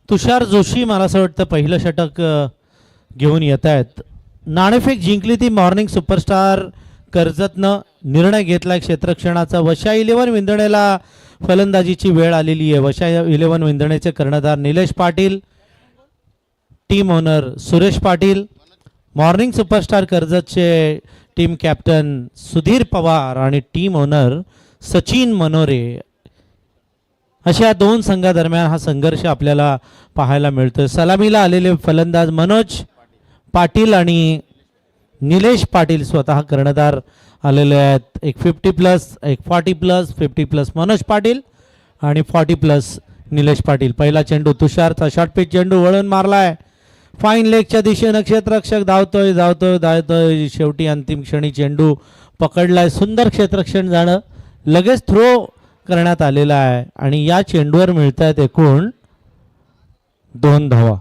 तुषार जोशी मला असं वाटतं पहिलं षटक घेऊन येत आहेत. नाणेफेक जिंकली ती मॉर्निंग सुपरस्टार कर्जतनं. निर्णय घेतलाय क्षेत्ररक्षणाचा. वशा 11 विंदणेला फलंदाजीची वेळ आलेली आहे. वशा 11 विंदणेचे कर्णधार Nilesh Patil, team owner Suresh Patil, morning superstar कर्जतचे टीम कॅप्टन सुधीर पवार आणि टीम ओनर सचिन मनोरे. अशा दोन संघादरम्यान हा संघर्ष आपल्याला पाहायला मिळतोय. सलामीला आलेले फलंदाज मनोज पाटील आणि निलेश पाटील स्वतः कर्णधार आलेले आहेत. एक 50+, एक 40+, 50+ मनोज पाटील आणि 40+ निलेश पाटील. पहिला चेंडू तुषारचा शॉर्ट पिच चेंडू वळून मारलाय फाईन लेगच्या दिशेनं. क्षेत्ररक्षक धावतोय धावतोय धावतोय. शेवटी अंतिम क्षणी चेंडू पकडलाय. सुंदर क्षेत्ररक्षण जाणं लगेच थ्रो करण्यात आलेला आहे आणि या चेंडूवर मिळत आहेत एकूण 2 धावा.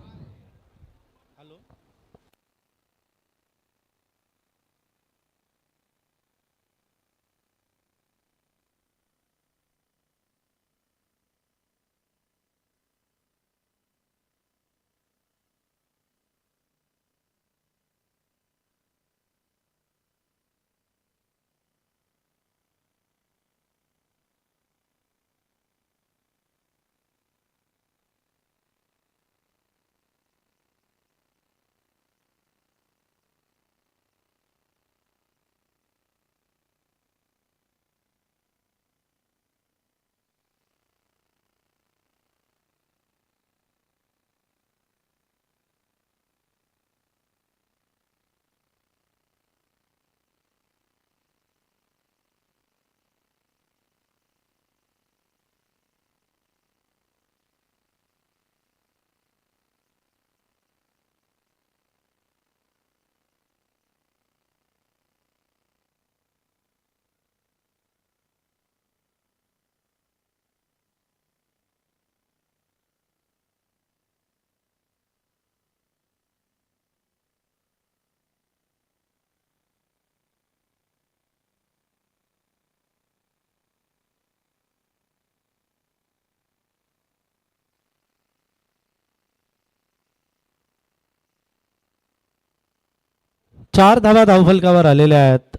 चार धावा धावफलकावर आलेल्या आहेत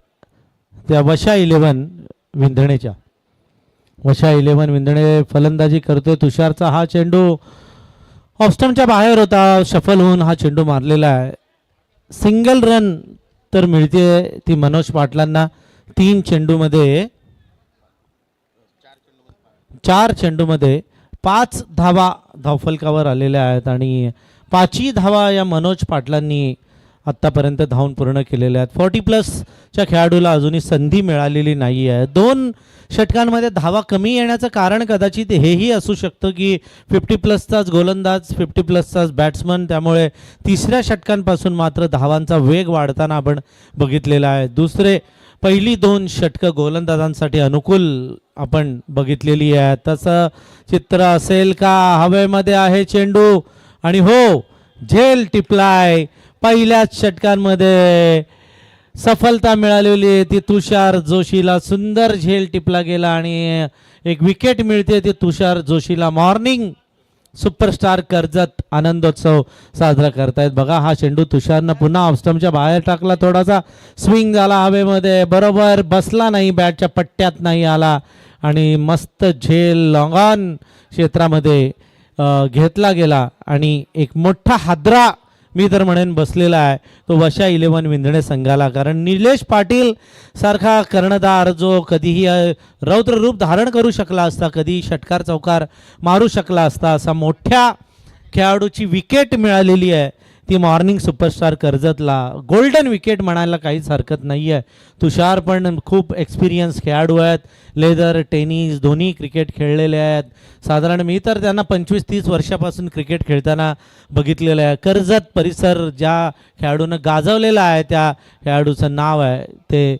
त्या वशा 11 विंधणेच्या. वशा 11 विंधणे फलंदाजी करतोय. तुषारचा हा चेंडू ऑफस्टंपच्या बाहेर होता. शफल होऊन हा चेंडू मारलेला आहे. सिंगल रन तर मिळते ती मनोज पाटलांना. 3 चेंडूमध्ये 4 चेंडूमध्ये 5 धावा धावफलकावर आलेल्या आहेत आणि 5ही धावा या मनोज पाटलांनी आत्तापर्यंत धावून पूर्ण केलेल्या आहेत. 40+च्या खेळाडूला अजूनही संधी मिळालेली नाही आहे. 2 षटकांमध्ये धावा कमी येण्याचं कारण कदाचित हेही असू शकतं की 50+चाच गोलंदाज, 50+चाच बॅट्समन. त्यामुळे तिसऱ्या षटकांपासून मात्र धावांचा वेग वाढताना आपण बघितलेला आहे. पहिली 2 षटकं गोलंदाजांसाठी अनुकूल आपण बघितलेली आहे. तसं चित्र असेल का? हवेमध्ये आहे चेंडू आणि हो, झेल टिपलाय. पहिल्याच षटकांमध्ये सफलता मिळालेली आहे ती तुषार जोशीला. सुंदर झेल टिपला गेला आणि एक विकेट मिळते ती तुषार जोशीला. मॉर्निंग सुपरस्टार कर्जत आनंदोत्सव साजरा करतायत. बघा हा चेंडू तुषारनं पुन्हा ऑफस्टंपच्या बाहेर टाकला. थोडासा स्विंग झाला हवेमध्ये, बरोबर बसला नाही, बॅटच्या पट्ट्यात नाही आला आणि मस्त झेल लॉंग ऑन क्षेत्रामध्ये घेतला गेला आणि एक मोठा हादरा मी तर म्हणेन बसलेला आहे तो वशा 11 विंधणे संघाला. कारण निलेश पाटील सारखा कर्णधार जो कधीही रौद्र रूप धारण करू शकला असता, कधी षटकार चौकार मारू शकला असता, असा मोठ्या खेळाडूची विकेट मिळालेली आहे ती मॉर्निंग सुपरस्टार कर्जतला. गोल्डन विकेट म्हणायला काहीच हरकत नाही आहे. तुषार पण खूप एक्सपिरियन्स खेळाडू आहेत. लेदर, टेनिस दोन्ही क्रिकेट खेळलेले आहेत. साधारण मी तर त्यांना 25-30 वर्षापासून क्रिकेट खेळताना बघितलेलं आहे. कर्जत परिसर ज्या खेळाडूनं गाजवलेला आहे त्या खेळाडूचं नाव आहे ते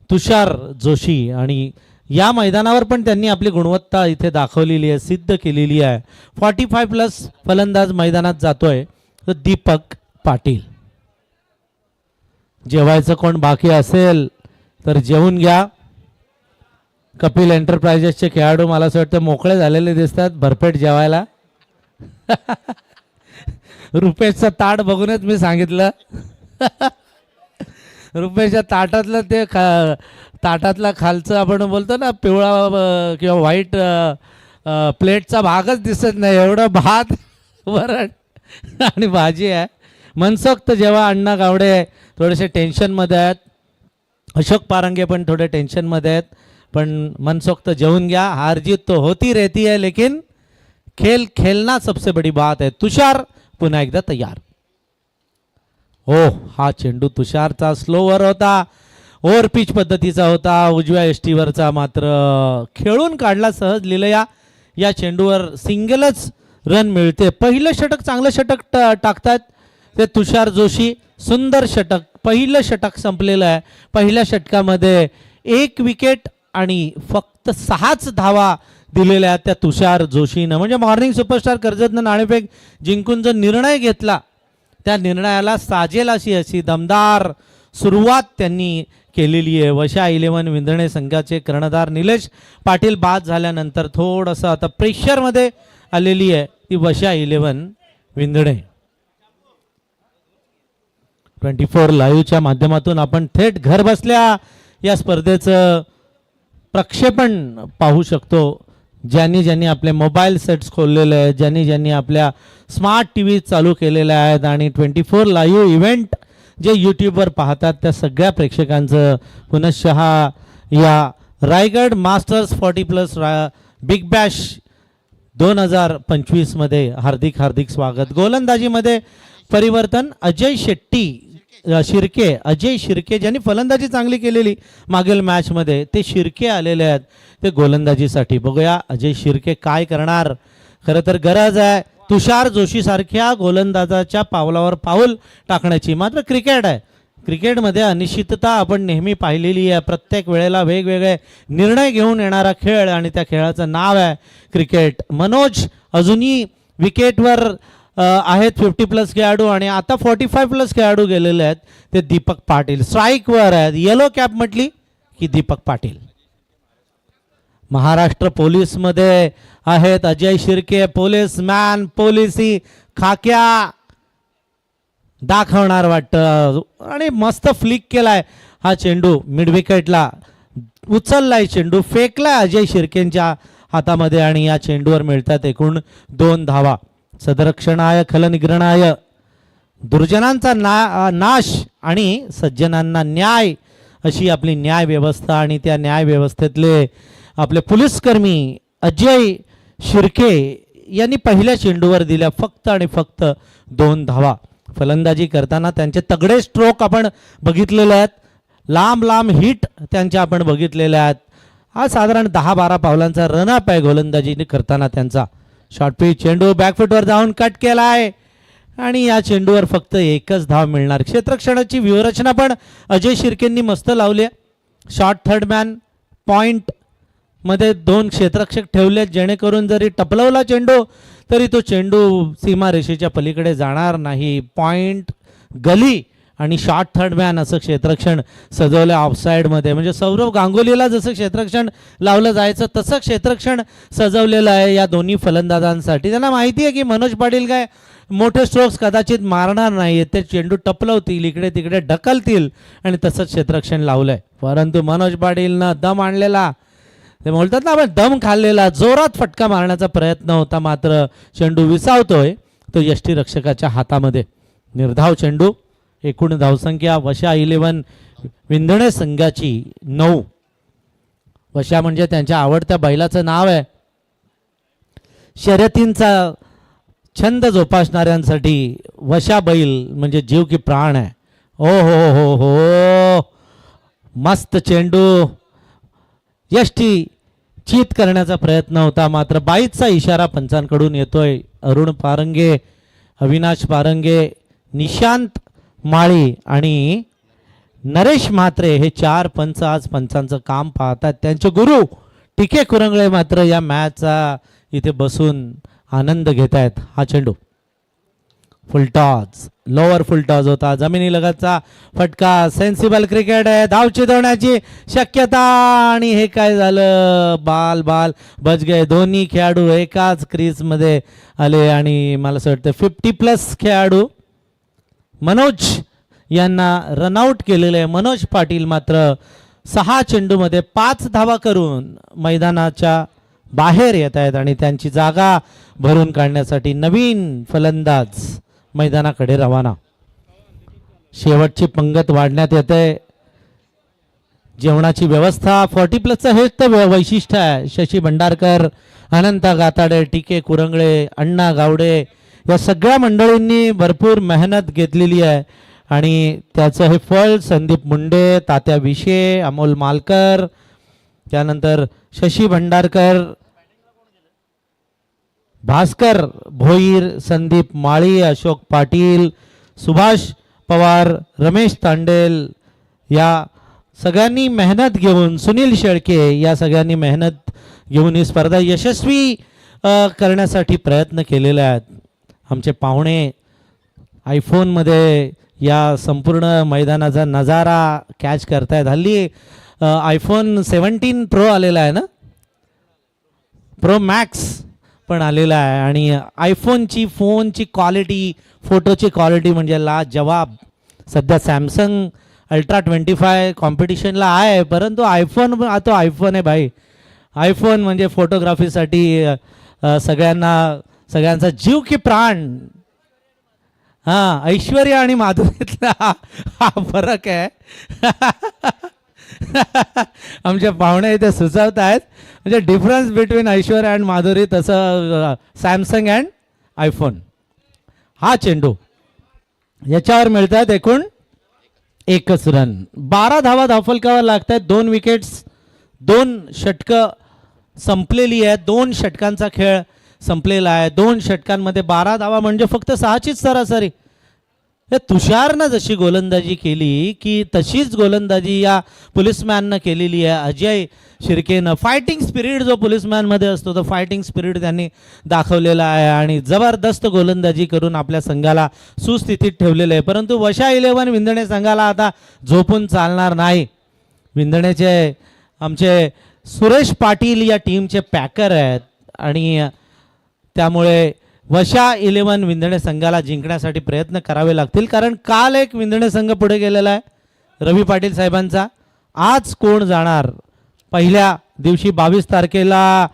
तुषार जोशी आणि या मैदानावर पण त्यांनी आपली गुणवत्ता इथे दाखवलेली आहे, सिद्ध केलेली आहे. 45+ फलंदाज मैदानात जातोय तो दीपक पाटील. जेवायचं कोण बाकी असेल तर जेवून घ्या. कपिल एंटरप्राइजेसचे खेळाडू मला असं वाटतं मोकळे झालेले दिसतात भरपेट जेवायला. रुपेशचं ताट बघूनच मी सांगितलं. रुपेशच्या ताटातलं ते ताटातला खालचं आपण बोलतो ना पिवळा किंवा व्हाईट प्लेटचा भागच दिसत नाही, एवढं भात वरण आणि भाजी आहे. मनसोक्त जेव्हा अण्णा गावडे थोडेसे टेन्शनमध्ये आहेत, अशोक पारंगे पण थोडे टेन्शनमध्ये आहेत, पण मनसोक्त जेवून घ्या. हार जीत तो होती रहती है, लेकिन खेल खेलना सबसे बड़ी बात है. तुषार पुन्हा एकदा तयार. हो, हा चेंडू तुषारचा स्लोवर होता, ओव्हर पिच पद्धतीचा होता, उजव्या एष्टीवरचा, मात्र खेळून काढला सहज लिलया. या चेंडूवर सिंगलच रन मिळते. पहिलं षटक चांगलं षटक टाकतात ते तुषार जोशी. सुंदर षटक, पहिलं षटक संपलेलं आहे. पहिल्या षटकामध्ये 1 विकेट आणि फक्त 6च धावा दिलेल्या आहेत त्या तुषार जोशीनं. म्हणजे मॉर्निंग सुपरस्टार कर्जतनं नाणेफेक जिंकून जो निर्णय घेतला त्या निर्णयाला साजेल अशी दमदार सुरुवात त्यांनी केलेली आहे. वशा 11 विंधणे संघाचे कर्णधार निलेश पाटील बाद झाल्यानंतर थोडंसं आता प्रेशरमध्ये आलेली आहे ती वशा 11 विंधणे. 24 लाईव्हच्या माध्यमातून आपण थेट घर बसल्या या स्पर्धेचं प्रक्षेपण पाहू शकतो. ज्यांनी आपले मोबाईल सेट्स खोललेले आहेत, ज्यांनी आपल्या स्मार्ट टी व्ही चालू केलेल्या आहेत आणि 24 लाईव्ह इव्हेंट जे यूट्यूबवर पाहतात त्या सगळ्या प्रेक्षकांचं पुनश्च या रायगड मास्टर्स 40+ बिग बॅश 2025 मध्ये हार्दिक हार्दिक स्वागत. गोलंदाजीमध्ये परिवर्तन. अजय शिर्के ज्यांनी फलंदाजी चांगली केलेली मागील मॅचमध्ये ते शिर्के आलेले आहेत ते गोलंदाजीसाठी. बघूया अजय शिर्के काय करणार. खरं तर गरज आहे तुषार जोशी सारख्या गोलंदाजाच्या पावलावर पाऊल टाकण्याची. मात्र क्रिकेट आहे, क्रिकेटमध्ये अनिश्चितता आपण नेहमी पाहिलेली आहे. प्रत्येक वेळेला वेगवेगळे निर्णय घेऊन येणारा खेळ आणि त्या खेळाचं नाव आहे क्रिकेट. मनोज अजूनही विकेटवर आहेत 50+ खेळाडू आणि आता 45+ खेळाडू गेलेले आहेत ते दीपक पाटील स्ट्राईकवर आहेत. येलो कॅप म्हटली की दीपक पाटील. महाराष्ट्र पोलीसमध्ये आहेत अजय शिर्के. पोलीसमॅन, पोलिसी खाक्या दाखवणार वाटतं आणि मस्त फ्लिक केलाय हा चेंडू. मिड विकेटला उचललाय चेंडू, फेकलाय अजय शिर्केंच्या हातामध्ये आणि या चेंडूवर मिळतात एकूण 2 धावा. सदरक्षणाय खलनिग्रहणाय, दुर्जनांचा नाश आणि सज्जनांना न्याय अशी आपली न्याय व्यवस्था आणि त्या न्याय व्यवस्थेतले आपले पोलीसकर्मी अजय शिर्के यांनी पहिल्या चेंडूवर दिल्या फक्त आणि फक्त 2 धावा. फलंदाजी करताना त्यांचे तगडे स्ट्रोक आपण बघितलेले आहेत, लांब लांब हिट त्यांच्या आपण बघितलेल्या आहेत. हा साधारण 10-12 पावलांचा रनअप आहे गोलंदाजी करताना त्यांचा. शॉर्ट पिच चेंडू बॅकफुटवर जाऊन कट केला आहे आणि या चेंडूवर फक्त 1च धाव मिळणार. क्षेत्ररक्षणाची व्यूहरचना पण अजय शिर्केंनी मस्त लावली आहे. शॉर्ट थर्ड मॅन पॉइंट मध्ये 2 क्षेत्ररक्षक ठेवले जेणेकरून जरी टपलवला चेंडू तरी तो चेंडू सीमारेषेच्या पलीकडे जाणार नाही. पॉइंट, गली आणि शॉर्ट थर्ड मॅन असं क्षेत्ररक्षण सजवलं ऑफसाईडमध्ये. म्हणजे सौरव गांगुलीला जसं क्षेत्ररक्षण लावलं जायचं तसं क्षेत्ररक्षण सजवलेलं आहे या दोन्ही फलंदाजांसाठी. त्यांना माहिती आहे की मनोज पाटील काय मोठे स्ट्रोक्स कदाचित मारणार नाही, ते चेंडू टपलवतील, इकडे तिकडे ढकलतील आणि तसंच क्षेत्ररक्षण लावलंय. परंतु मनोज पाटीलनं दम आणलेला, ते बोलतात ना आपण दम खाल्लेला, जोरात फटका मारण्याचा प्रयत्न होता मात्र चेंडू विसावतोय तो यष्टीरक्षकाच्या हातामध्ये. निर्धाव चेंडू. एकूण धावसंख्या वशा 11 विंधणे संघाची 9. वशा म्हणजे त्यांच्या आवडत्या बैलाचं नाव आहे. शर्यतींचा छंद जोपासणाऱ्यांसाठी वशा बैल म्हणजे जीव की प्राण आहे. ओ हो हो हो, मस्त चेंडू. यष्टी चित करण्याचा प्रयत्न होता मात्र बाईचा इशारा पंचांकडून येतोय. अरुण पारंगे, अविनाश पारंगे, निशांत माळी आणि नरेश म्हात्रे हे 4 पंच आज पंचांचं काम पाहतात. त्यांचे गुरु टिके कुरंगळे मात्र या मॅचचा इथे बसून आनंद घेत आहेत. हा चेंडू फुलटॉस, लोअर फुलटॉस होता, जमिनी लगतचा फटका. सेन्सिबल क्रिकेट आहे, धाव चितवण्याची शक्यता. आणि हे काय झालं, बाल बाल बच गए. दोन्ही खेळाडू एकाच क्रीजमध्ये आले आणि मला असं वाटतं 50+ खेळाडू मनोज यांना रनआउट केलेले आहे. मनोज पाटील मात्र 6 चेंडूमध्ये 5 धावा करून मैदानाच्या बाहेर येत आहेत आणि त्यांची जागा भरून काढण्यासाठी नवीन फलंदाज मैदानाकडे रवाना. शेवटची पंगत वाढण्यात येते. जेवणाची व्यवस्था 40+चं हेच तर वैशिष्ट्य आहे. शशी भंडारकर, अनंत गाताडे, टीके कुरंगळे, अण्णा गावडे या सगळ्या मंडळींनी भरपूर मेहनत घेतलेली आहे आणि त्याचं हे फळ संदीप मुंडे, तात्या विशे, अमोल मालकर, त्यानंतर शशी भंडारकर, भास्कर भोईर, संदीप माळी, अशोक पाटील, सुभाष पवार, रमेश तांडेल या सगळ्यांनी मेहनत घेऊन, सुनील शेळके या सगळ्यांनी मेहनत घेऊन ही स्पर्धा यशस्वी करण्यासाठी प्रयत्न केलेले आहेत. आमचे पाहुणे आयफोनमध्ये या संपूर्ण मैदानाचा नजारा कॅच करतायत. हल्ली आयफोन 17 प्रो आलेला आहे ना, प्रो मॅक्स पण आलेला आहे आणि आयफोनची फोनची क्वालिटी, फोटोची क्वालिटी म्हणजे लाजवाब. सध्या सॅमसंग अल्ट्रा 25 कॉम्पिटिशनला आहे, परंतु आयफोन तो आयफोन आहे भाई. आयफोन म्हणजे फोटोग्राफीसाठी सगळ्यांचा जीव की प्राण. हां, ऐश्वर्या आणि माधुरीतला हा फरक आहे. आमच्या पाहुणे इथे सुचवत आहेत म्हणजे difference between Aishwarya and Madhuri, तसं सॅमसंग अँड आयफोन. हा चेंडू याच्यावर मिळतात एकूण 1 रन. 12 धावा धावफलकावर लागत आहेत. 2 विकेट्स, 2 षटकं संपलेली आहे. 2 षटकांचा खेळ संपलेला आहे. 2 षटकांमध्ये 12 धावा म्हणजे फक्त 6चीच सरासरी. तुषारनं जशी गोलंदाजी केली की तशीच गोलंदाजी या पोलिसमॅननं केलेली आहे. अजय शिर्केनं फायटिंग स्पिरिट जो पोलिसमॅनमध्ये असतो तो फायटिंग स्पिरिट त्यांनी दाखवलेला आहे आणि जबरदस्त गोलंदाजी करून आपल्या संघाला सुस्थितीत ठेवलेलं आहे. परंतु वशा 11 विंधणे संघाला आता झोपून चालणार नाही. विंधणेचे आमचे सुरेश पाटील या टीमचे पॅकर आहेत आणि त्यामुळे वशा 11 विंधणे संघाला जिंकण्यासाठी प्रयत्न करावे लागतील. कारण काल एक विंधणे संघ पुढे गेलेला आहे रवी पाटील साहेबांचा. आज कोण जाणार? पहिल्या दिवशी 22 तारखेला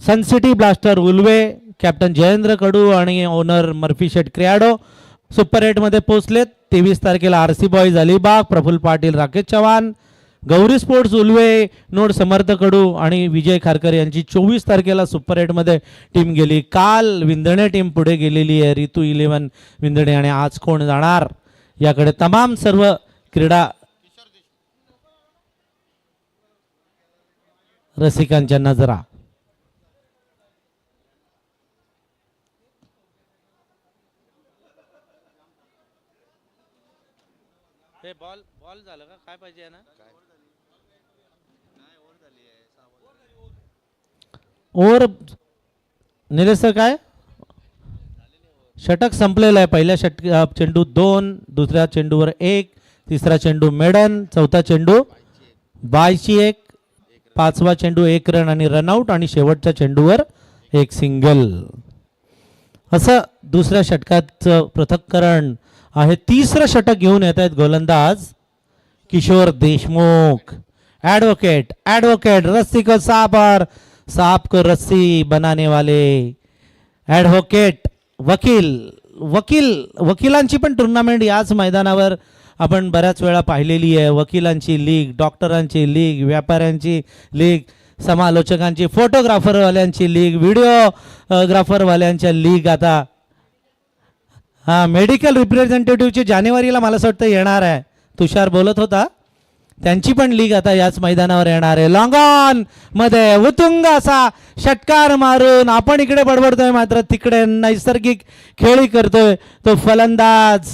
Suncity blaster Ulwe, captain Jayendra Kadu आणि ओनर मर्फी शेट क्रियाडो सुपर 8मध्ये पोहोचलेत. 23 तारखेला RC boys Alibag, Praful Patil, Rakesh Chavan, Gauri sports Ulwe, node Samarth Kadu आणि विजय खारकर यांची 24 तारखेला सुपर 8मध्ये टीम गेली. काल विंधणे टीम पुढे गेलेली आहे, ऋतू 11 विंधणे. आणि आज कोण जाणार याकडे तमाम सर्व क्रीडा रसिकांच्या नजरा. बॉल झालं का काय पाहिजे ना? ओव्हर निलेश सर काय षटक संपलेलं आहे. पहिल्या चेंडू 2, दुसऱ्या चेंडूवर 1, तिसरा चेंडू मेडन, चौथा चेंडू बायची 1, 5वा चेंडू 1 रन आणि रनआउट आणि शेवटच्या चेंडूवर 1 सिंगल. असं दुसऱ्या षटकाचं पृथक्करण आहे. तिसरं षटक घेऊन येत आहेत गोलंदाज किशोर देशमुख. एडवोकेट रस्सी को सांप को रस्सी बनाने वाले ॲडव्होकेट वकिलांची पण टुर्नामेंट याच मैदानावर आपण बऱ्याच वेळा पाहिलेली आहे. वकिलांची लीग, डॉक्टरांची लीग, व्यापाऱ्यांची लीग, समालोचकांची, फोटोग्राफरवाल्यांची लीग, व्हिडिओग्राफरवाल्यांच्या लीग. आता हां, मेडिकल रिप्रेझेंटेटिव्हची जानेवारीला मला असं वाटतं येणार आहे. तुषार बोलत होता, त्यांची पण लीग आता याच मैदानावर येणार आहे. लॉंग ऑन मध्ये उतुंग असा षटकार मारून आपण इकडे बडबडतोय मात्र तिकडे नैसर्गिक खेळी करतोय तो फलंदाज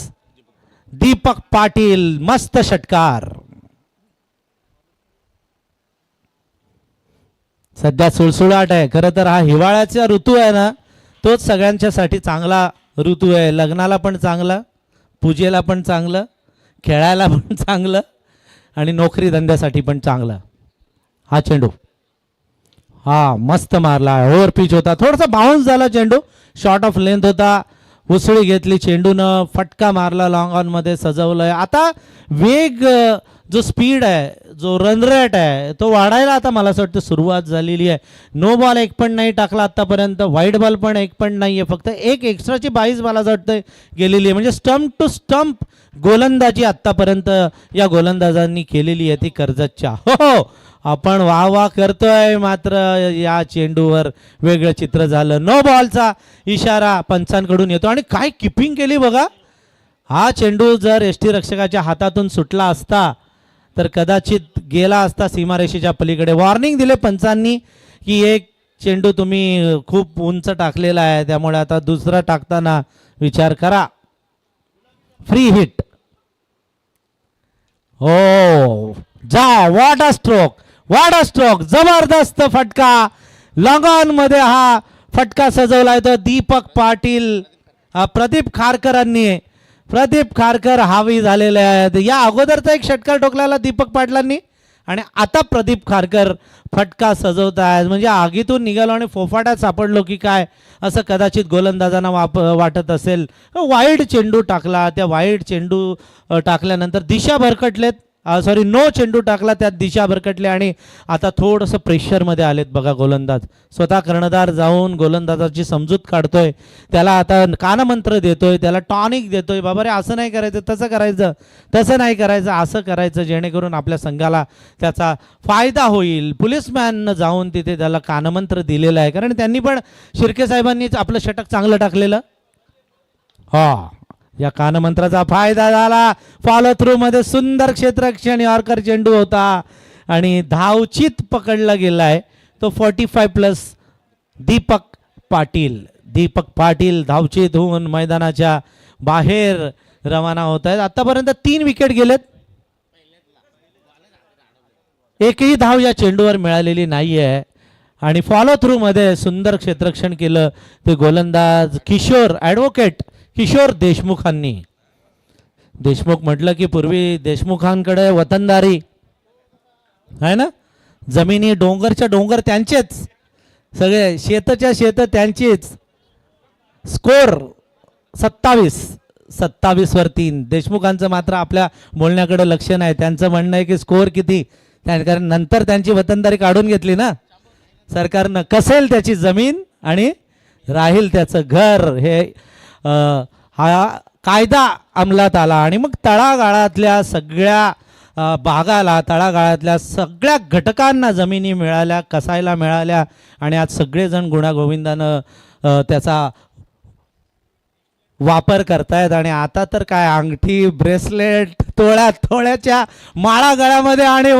दीपक पाटील. मस्त षटकार. सध्या सुळसुळाट आहे. खरं तर हा हिवाळ्याचा ऋतू आहे ना, तोच सगळ्यांच्यासाठी चांगला ऋतू आहे. लग्नाला पण चांगलं, पूजेला पण चांगलं, खेळायला पण चांगलं आणि नोकरी धंद्यासाठी पण चांगलं. हा चेंडू हा मस्त मारला, ओव्हर पिच होता, थोडासा बाउन्स झाला चेंडू, शॉर्ट ऑफ लेंथ होता, उसळी घेतली चेंडूनं, फटका मारला, लॉंग ऑन मध्ये सजवलंय. आता वेग, जो स्पीड आहे, जो रन रेट आहे तो वाढायला आता मला असं वाटतं सुरुवात झालेली आहे. नो बॉल एक पण नाही टाकला आतापर्यंत, वाईट बॉल पण एक पण नाही आहे, फक्त एक एक्स्ट्राची 22 मला असं वाटतं गेलेली आहे. म्हणजे स्टंप टू स्टंप गोलंदाजी आत्तापर्यंत या गोलंदाजांनी केलेली आहे ती कर्जतच्या. हो, आपण वाह वाह करतोय, मात्र या चेंडूवर वेगळं चित्र झालं. नो बॉलचा इशारा पंचांकडून येतो आणि काय किपिंग केली बघा. हा चेंडू जर यष्टीरक्षकाच्या हातातून सुटला असता तर कदाचित गेला असता सीमारेषेच्या पलीकडे. वॉर्निंग दिले पंचांनी की एक चेंडू तुम्ही खूप उंच टाकलेला आहे, त्यामुळे आता दुसरा टाकताना विचार करा. Free hit. हो जा, what a stroke, what a stroke, जबरदस्त फटका. लॉंग ऑन मध्ये हा फटका सजवलाय तो दीपक पाटील, प्रदीप खारकरांनी. प्रदीप खारकर हावी झालेले आहेत. या अगोदरचा एक षटकार ठोकलेला दीपक पाटलांनी आणि आता प्रदीप खारकर फटका सजवत आहेत. म्हणजे आगीतून निघालो आणि फोफाट्यात सापडलो की काय असं कदाचित गोलंदाजांना वाटत असेल. वाईड चेंडू टाकला, त्या वाईड चेंडू टाकल्यानंतर दिशा भरकटलेत, सॉरी नो चेंडू टाकला, त्यात दिशा भरकटले आणि आता थोडंसं प्रेशरमध्ये आलेत बघा गोलंदाज. स्वतः कर्णधार जाऊन गोलंदाजाची समजूत काढतोय, त्याला आता कानमंत्र देतोय, त्याला टॉनिक देतोय, बाबा रे असं नाही करायचं, तसं करायचं, तसं नाही करायचं, असं करायचं, जेणेकरून आपल्या संघाला त्याचा फायदा होईल. पोलीसमॅननं जाऊन तिथे त्याला कानमंत्र दिलेलं आहे, कारण त्यांनी पण शिर्के साहेबांनीच आपलं षटक चांगलं टाकलेलं. हा, या कानमंत्राचा फायदा झाला. फॉलो थ्रू मध्ये सुंदर क्षेत्ररक्षण यॉर्कर चेंडू होता आणि धावचित पकडला गेलाय तो 45+ दीपक पाटील. दीपक पाटील धावचित होऊन मैदानाच्या बाहेर रवाना होत आहेत. आतापर्यंत 3 विकेट गेलेत, एकही धाव या चेंडूवर मिळालेली नाहीये आणि फॉलो थ्रू मध्ये सुंदर क्षेत्ररक्षण केलं ते गोलंदाज किशोर, ॲडव्होकेट किशोर देशमुखांनी. देशमुख म्हटलं की पूर्वी देशमुखांकडे वतनदारी आहे ना, जमिनी डोंगरच्या डोंगर त्यांचेच, सगळे शेतच्या शेत त्यांचीच. स्कोर 27 वर 3. देशमुखांचं मात्र आपल्या बोलण्याकडे लक्ष नाही, त्यांचं म्हणणं आहे की स्कोर किती, कारण नंतर त्यांची वतनदारी काढून घेतली ना सरकारनं. कसेल त्याची जमीन आणि राहील त्याचं घर, हे हा कायदा अंमलात आला आणि मग तळागाळातल्या सगळ्या भागाला, तळागाळातल्या सगळ्या घटकांना जमिनी मिळाल्या, कसायला मिळाल्या आणि आज सगळेजण गुण्यागोविंदानं त्याचा वापर करतायत. आणि आता तर काय अंगठी, ब्रेसलेट, तोळ्याच्या माळा गळ्यामध्ये आणि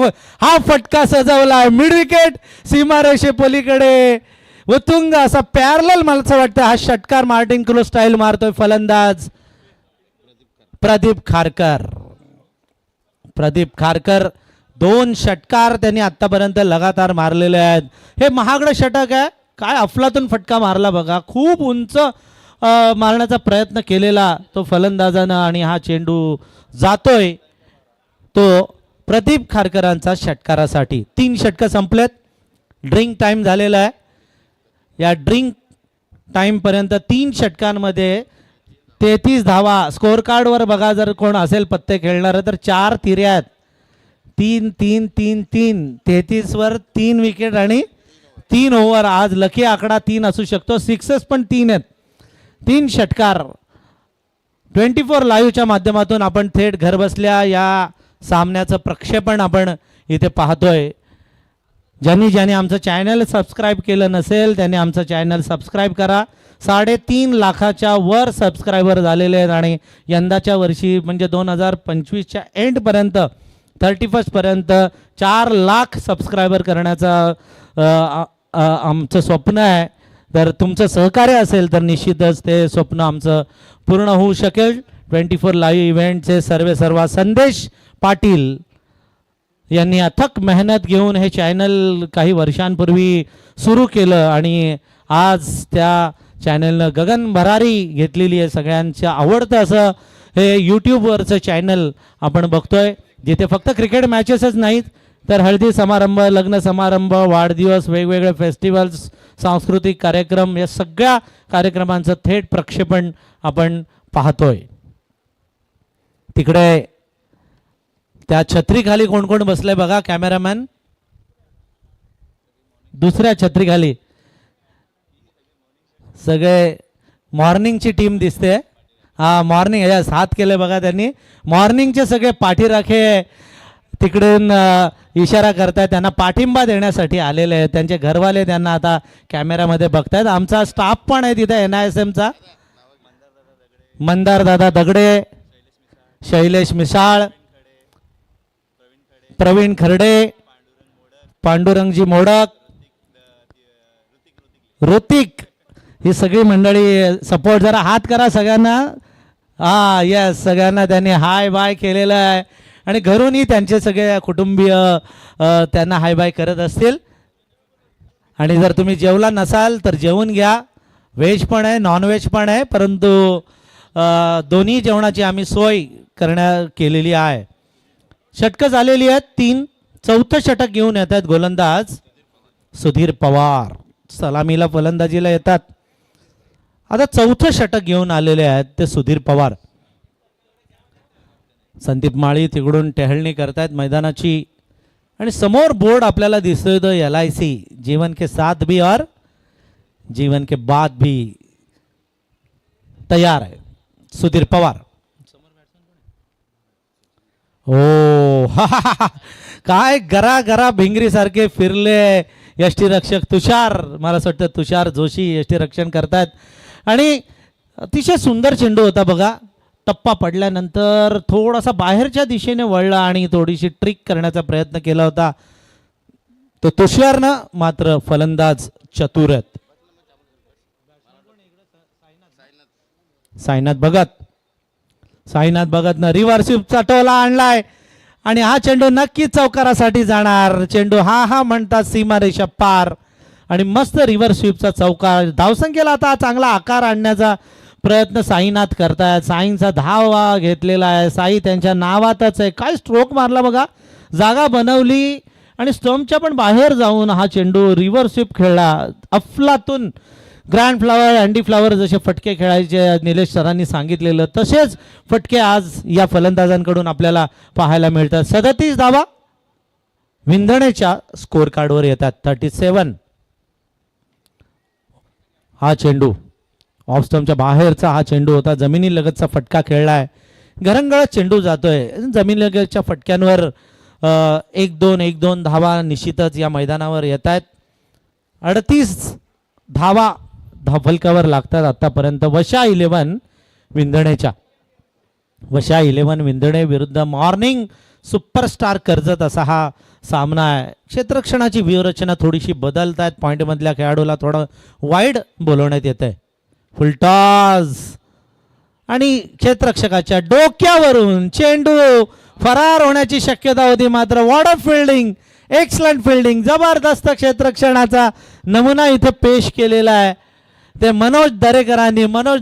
हा फटका सजवलाय मिड विकेट सीमारेषे पलीकडे उत्तुंग असा पॅरलल. मला असं वाटतं हा षटकार मार्टिन क्रो स्टाईल मारतोय फलंदाज प्रदीप खारकर. प्रदीप खारकर 2 षटकार त्यांनी आतापर्यंत लगातार मारलेले आहेत. हे महागडं षटक आहे, काय अफलातून फटका मारला बघा, खूप उंच मारण्याचा प्रयत्न केलेला तो फलंदाजानं आणि हा चेंडू जातोय तो प्रदीप खारकरांचा षटकारासाठी. 3 षटकं संपलेत, ड्रिंक टाइम झालेला आहे. या ड्रिंक टाईमपर्यंत 3 षटकांमध्ये 33 धावा. स्कोअर कार्डवर बघा, जर कोण असेल पत्ते खेळणारं तर 4 तिऱ्या आहेत, 3 3 3 3, 33 वर 3 विकेट आणि 3 ओव्हर. आज लकी आकडा 3 असू शकतो, सिक्सेस पण 3 आहेत. 3 षटकार 24 लाईव्हच्या माध्यमातून आपण थेट घरबसल्या या सामन्याचं प्रक्षेपण आपण इथे पाहतोय. ज्यांनी आमचं चॅनल सबस्क्राईब केलं नसेल त्यांनी आमचं चॅनल सबस्क्राईब करा. 3.5 लाखाच्या वर सबस्क्रायबर झालेले आहेत आणि यंदाच्या वर्षी म्हणजे 2025च्या एंडपर्यंत 31 पर्यंत 4 लाख सबस्क्रायबर करण्याचा आमचं स्वप्न आहे. तर तुमचं सहकार्य असेल तर निश्चितच ते स्वप्न आमचं पूर्ण होऊ शकेल. 24 लाईव्ह इव्हेंटचे सर्वेसर्वा संदेश पाटील यांनी अथक मेहनत घेऊन हे चॅनल काही वर्षांपूर्वी सुरू केलं आणि आज त्या चॅनलनं गगन भरारी घेतलेली आहे. सगळ्यांचं आवडतं असं हे यूट्यूबवरचं चॅनल आपण बघतोय, जिथे फक्त क्रिकेट मॅचेसच नाहीत तर हळदी समारंभ, लग्न समारंभ, वाढदिवस, वेगवेगळे फेस्टिवल्स, सांस्कृतिक कार्यक्रम, या सगळ्या कार्यक्रमांचं थेट प्रक्षेपण आपण पाहतोय. तिकडे त्या छत्रीखाली कोण कोण बसलंय बघा, कॅमेरामॅन. दुसऱ्या छत्रीखाली सगळे मॉर्निंगची टीम दिसते. हा, मॉर्निंग यास हात केले बघा त्यांनी. मॉर्निंगचे सगळे पाठीराखे तिकडून इशारा करतायत, त्यांना पाठिंबा देण्यासाठी आलेले आहेत. त्यांचे घरवाले त्यांना आता कॅमेरामध्ये बघतायत. आमचा स्टाफ पण आहे तिथे NISMचा. मंदार दादा दगडे, शैलेश मिसाळ, प्रवीण खर्डे, पांडुरंगजी मोडक, ऋतिक, ही सगळी मंडळी सपोर्ट. जरा हात करा सगळ्यांना. हा, यस, सगळ्यांना त्यांनी हाय बाय केलेलं आहे आणि घरूनही त्यांचे सगळे कुटुंबीय त्यांना हाय बाय करत असतील. आणि जर तुम्ही जेवला नसाल तर जेवून घ्या. व्हेज पण आहे, नॉन व्हेज पण आहे, परंतु दोन्ही जेवणाची आम्ही सोय केलेली आहे. षटकं झालेली आहेत 3. चौथं षटक घेऊन येत आहेत गोलंदाज सुधीर पवार. सलामीला फलंदाजीला येतात. आता चौथं षटक घेऊन आलेले आहेत ते सुधीर पवार. संदीप माळी तिकडून टहलणी करतायत मैदानाची आणि समोर बोर्ड आपल्याला दिसतोय तो LIC, जीवन के साथ भी और जीवन के बाद भी तयार आहे सुधीर पवार. ओ काय गरा गरा भिंगरी सारखे फिरले यष्टीरक्षक तुषार. मला असं वाटतं तुषार जोशी यष्टीरक्षण करतायत आणि अतिशय सुंदर चेंडू होता बघा. टप्पा पडल्यानंतर थोडासा बाहेरच्या दिशेने वळला आणि थोडीशी ट्रिक करण्याचा प्रयत्न केला होता तो तुषारनं. मात्र फलंदाज चतुर आहेत. साईनाथ भगतनं रिव्हर्स स्वीपचा टोला आणलाय आणि हा चेंडू नक्की चौकारासाठी जाणार. चेंडू हा म्हणतात सीमारेषा पार आणि मस्त रिव्हर्स स्वीपचा चौकार. धावसंख्येला आता चांगला आकार आणण्याचा प्रयत्न साईनाथ करतायत. साईंचा धावा घेतलेला आहे. साई त्यांच्या नावातच आहे. काय स्ट्रोक मारला बघा, जागा बनवली आणि स्टंपच्या पण बाहेर जाऊन हा चेंडू रिव्हर्स स्वीप खेळला. अफलातून ग्रँड फ्लावर, अँडी फ्लावर जसे फटके खेळायचे निलेश सरांनी सांगितलेलं तसेच फटके आज या फलंदाजांकडून आपल्याला पाहायला मिळतात. 37 धावा विंधणेच्या स्कोर कार्डवर येतात. 37. हा चेंडू ऑफ स्टंपच्या बाहेरचा हा चेंडू होता. जमिनी लगतचा फटका खेळलाय. घरंगळत चेंडू जातोय. जमिनी लगतच्या फटक्यांवर 1-2 धावा निश्चितच या मैदानावर येत आहेत. 38 धावा धावफलकावर लागतात आतापर्यंत. वशा 11 विंधणेच्या. वशा 11 विंधणे विरुद्ध मॉर्निंग सुपरस्टार कर्जत असा हा सामना आहे. क्षेत्ररक्षणाची व्यूहरचना थोडीशी बदलत आहेत. पॉईंटमधल्या खेळाडूला थोडं वाईड बोलवण्यात येत आहे. फुलटॉस आणि क्षेत्ररक्षकाच्या डोक्यावरून चेंडू फरार होण्याची शक्यता होती. मात्र what of fielding, excellent fielding, जबरदस्त क्षेत्ररक्षणाचा नमुना इथे पेश केलेला आहे ते मनोज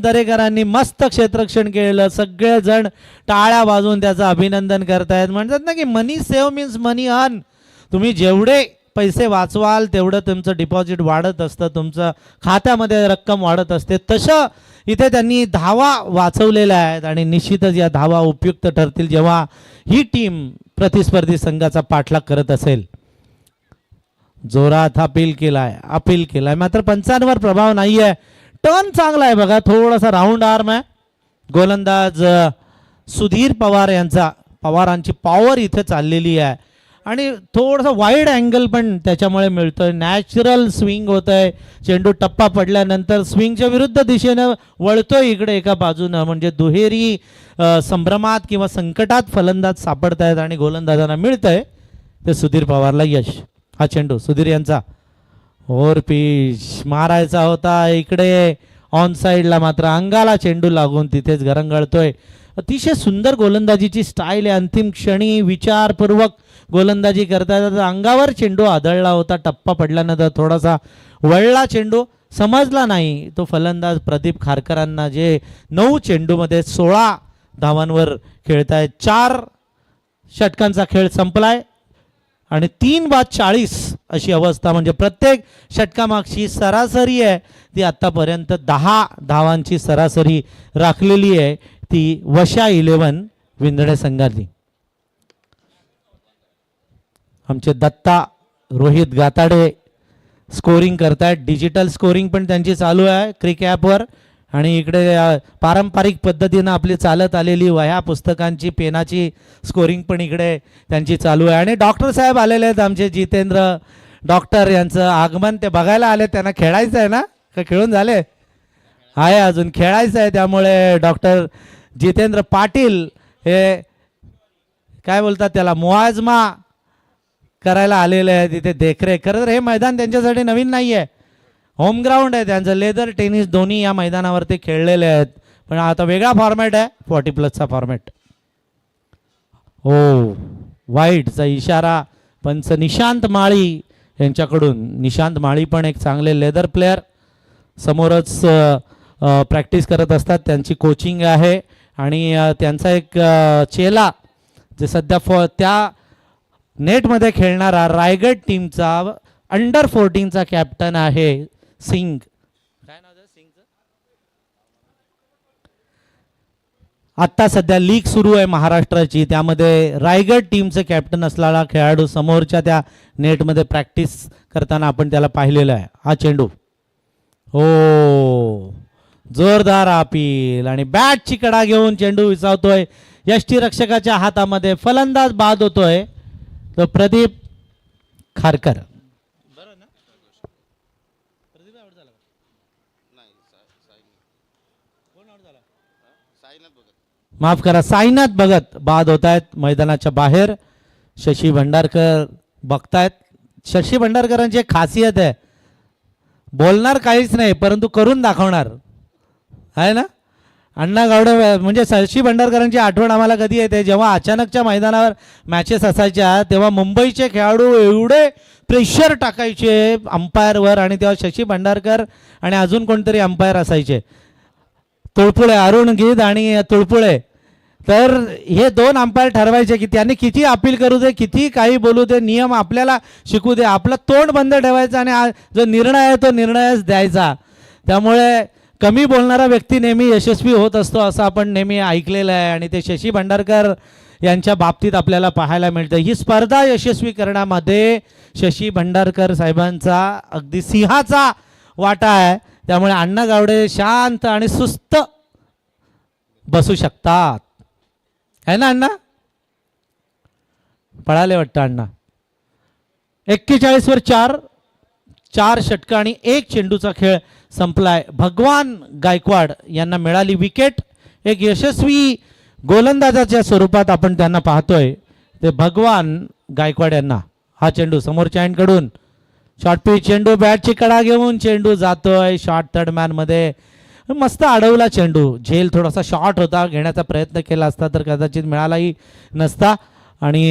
दरेकरांनी मस्त क्षेत्ररक्षण केलं. सगळेजण टाळ्या वाजवून त्याचं अभिनंदन करतायत. म्हणतात ना की मनी सेव्ह मीन्स मनी अर्न. तुम्ही जेवढे पैसे वाचवाल तेवढं तुमचं डिपॉझिट वाढत असतं, तुमचं खात्यामध्ये रक्कम वाढत असते. तसं इथे त्यांनी धावा वाचवलेल्या आहेत आणि निश्चितच या धावा उपयुक्त ठरतील जेव्हा ही टीम प्रतिस्पर्धी संघाचा पाठलाग करत असेल. जोरात अपील केलाय मात्र पंचांवर प्रभाव नाहीये. टर्न चांगला आहे बघा, थोडासा राऊंड आर्म आहे. गोलंदाज सुधीर पवार यांचा, पवारांची पॉवर इथे चाललेली आहे आणि थोडासा वाईड अँगल पण त्याच्यामुळे मिळतोय. नॅचरल स्विंग होत आहे. चेंडू टप्पा पडल्यानंतर स्विंगच्या विरुद्ध दिशेनं वळतोय इकडे एका बाजूनं. म्हणजे दुहेरी संभ्रमात किंवा संकटात फलंदाज सापडत आहेत आणि गोलंदाजांना मिळतंय ते सुधीर पवारला यश. हा चेंडू सुधीर यांचा ओव्हर पिच मारायचा होता इकडे ऑन साईडला, मात्र अंगाला चेंडू लागून तिथेच घरंगळतोय. अतिशय सुंदर गोलंदाजीची स्टाईल आहे. अंतिम क्षणी विचारपूर्वक गोलंदाजी करता अंगावर चेंडू आदळला होता. टप्पा पडल्यानंतर थोडासा वळला चेंडू. समजला नाही तो फलंदाज प्रदीप खारकरांना, जे 9 चेंडूमध्ये 16 धावांवर खेळतायत. 4 षटकांचा खेळ संपलाय आणि 3/40 अशी अवस्था, म्हणजे प्रत्येक षटकामागची सरासरी आहे ती आत्तापर्यंत 10 धावांची सरासरी राखलेली आहे ती वशा 11 विंदडे संघातली. आमचे दत्ता रोहित गाताडे स्कोरिंग करतायत. डिजिटल स्कोरिंग पण त्यांची चालू आहे क्रिक ॲपवर. आणि इकडे पारंपरिक पद्धतीनं आपली चालत आलेली वह्या पुस्तकांची पेनाची स्कोरिंग पण इकडे त्यांची चालू आहे. आणि डॉक्टर साहेब आलेले आहेत आमचे जितेंद्र डॉक्टर, यांचं आगमन ते बघायला आले. त्यांना खेळायचं आहे ना, का खेळून झाले आहे, अजून खेळायचं आहे. त्यामुळे डॉक्टर जितेंद्र पाटील हे काय बोलतात त्याला मुआजमा करायला आलेले आहे तिथे देखरेख. खरं तर हे मैदान त्यांच्यासाठी नवीन नाही आहे, होम ग्राउंड आहे त्यांचं. लेदर टेनिस दोन्ही या मैदानावर ते खेळलेले आहेत, पण आता वेगळा फॉर्मॅट आहे 40+चा फॉर्मॅट. हो, वाईटचा इशारा पंच निशांत माळी यांच्याकडून. निशांत माळी पण एक चांगले लेदर प्लेयर, समोरच प्रॅक्टिस करत असतात, त्यांची कोचिंग आहे. आणि त्यांचा एक चेला जे सध्या त्या नेटमध्ये खेळणारा रायगड टीमचा अंडर 14चा कॅप्टन आहे सिंग. काय नाव आहे सिंगचं? आत्ता सध्या लीग सुरू आहे महाराष्ट्राची, त्यामध्ये रायगड टीमचे कॅप्टन असलेला खेळाडू समोरच्या त्या नेटमध्ये प्रॅक्टिस करताना आपण त्याला पाहिलेलं आहे. हा चेंडू हो जोरदार अपील आणि बॅटची कडा घेऊन चेंडू विसावतोय यष्टीरक्षकाच्या हातामध्ये. फलंदाज बाद होतोय तो प्रदीप खारकर. माफ करा, साईनाथ भगत बाद होत आहेत मैदानाच्या बाहेर. शशी भंडारकर बघतायत. शशी भंडारकरांची एक खासियत आहे, बोलणार काहीच नाही परंतु करून दाखवणार आहे ना. अण्णा गावडे म्हणजे शशी भंडारकरांची आठवण आम्हाला कधी येते, जेव्हा अचानकच्या मैदानावर मॅचेस असायच्या तेव्हा मुंबईचे खेळाडू एवढे प्रेशर टाकायचे अंपायरवर, आणि तेव्हा शशी भंडारकर आणि अजून कोणतरी अंपायर असायचे, तुळपुळे, अरुण गीद आणि तुळपुळे. तर हे 2 अंपायर ठरवायचे की त्यांनी किती अपील करू दे, किती काही बोलू दे, नियम आपल्याला शिकू दे, आपलं तोंड बंद ठेवायचं आणि जो निर्णय आहे तो निर्णयच द्यायचा. त्यामुळे कमी बोलणारा व्यक्ती नेहमी यशस्वी होत असतो असं आपण नेहमी ऐकलेलं आहे, आणि ते शशी भंडारकर यांच्या बाबतीत आपल्याला पाहायला मिळतं. ही स्पर्धा यशस्वी करण्यामध्ये शशी भंडारकर साहेबांचा अगदी सिंहाचा वाटा आहे. त्यामुळे अण्णा गावडे शांत आणि सुस्त बसू शकतात, है ना अण्णा? पळाले वाटतं अण्णा. 41 वर 4 षटकं आणि 1 चेंडूचा खेळ संपलाय. भगवान गायकवाड यांना मिळाली विकेट. एक यशस्वी गोलंदाजाच्या स्वरूपात आपण त्यांना पाहतोय ते भगवान गायकवाड यांना. हा चेंडू समोरच्या एंडकडून शॉर्ट पिच चेंडू, बॅटची कडा घेऊन चेंडू जातोय शॉर्ट थर्ड मॅन मध्ये. मस्त अडवला चेंडू. झेल थोडासा शॉर्ट होता, घेण्याचा प्रयत्न केला असता तर कदाचित मिळालाही नसता. आणि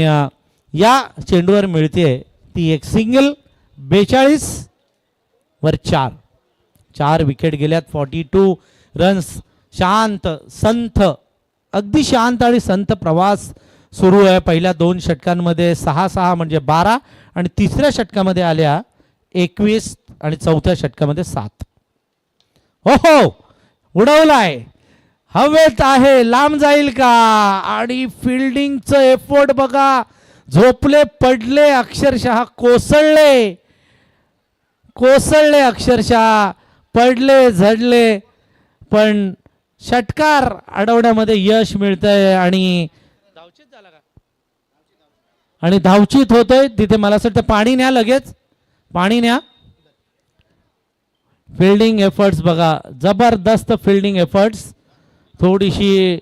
या चेंडूवर मिळते ती एक सिंगल. 42 वर 4 विकेट गेल्यात. 42 रन्स. शांत संथ, अगदी शांत आणि संथ प्रवास सुरू आहे. पहिल्या 2 षटकांमध्ये 6-6 म्हणजे 12 आणि तिसऱ्या षटकामध्ये आल्या 21 आणि चौथ्या षटकामध्ये 7. हो हो, उडवलाय, हवेत आहे, लांब जाईल का? आणि फिल्डिंगचं एफर्ट बघा. झोपले, पडले, अक्षरशः कोसळले अक्षरशः पडले, झडले, पण षटकार अडवण्यामध्ये यश मिळतंय. आणि धावचित होतोय तिथे. मला असं वाटतं पाणी न्या, लगेच पाणी न्या. फिल्डिंग एफर्ट्स बघा, जबरदस्त फिल्डिंग एफर्ट्स. थोडीशी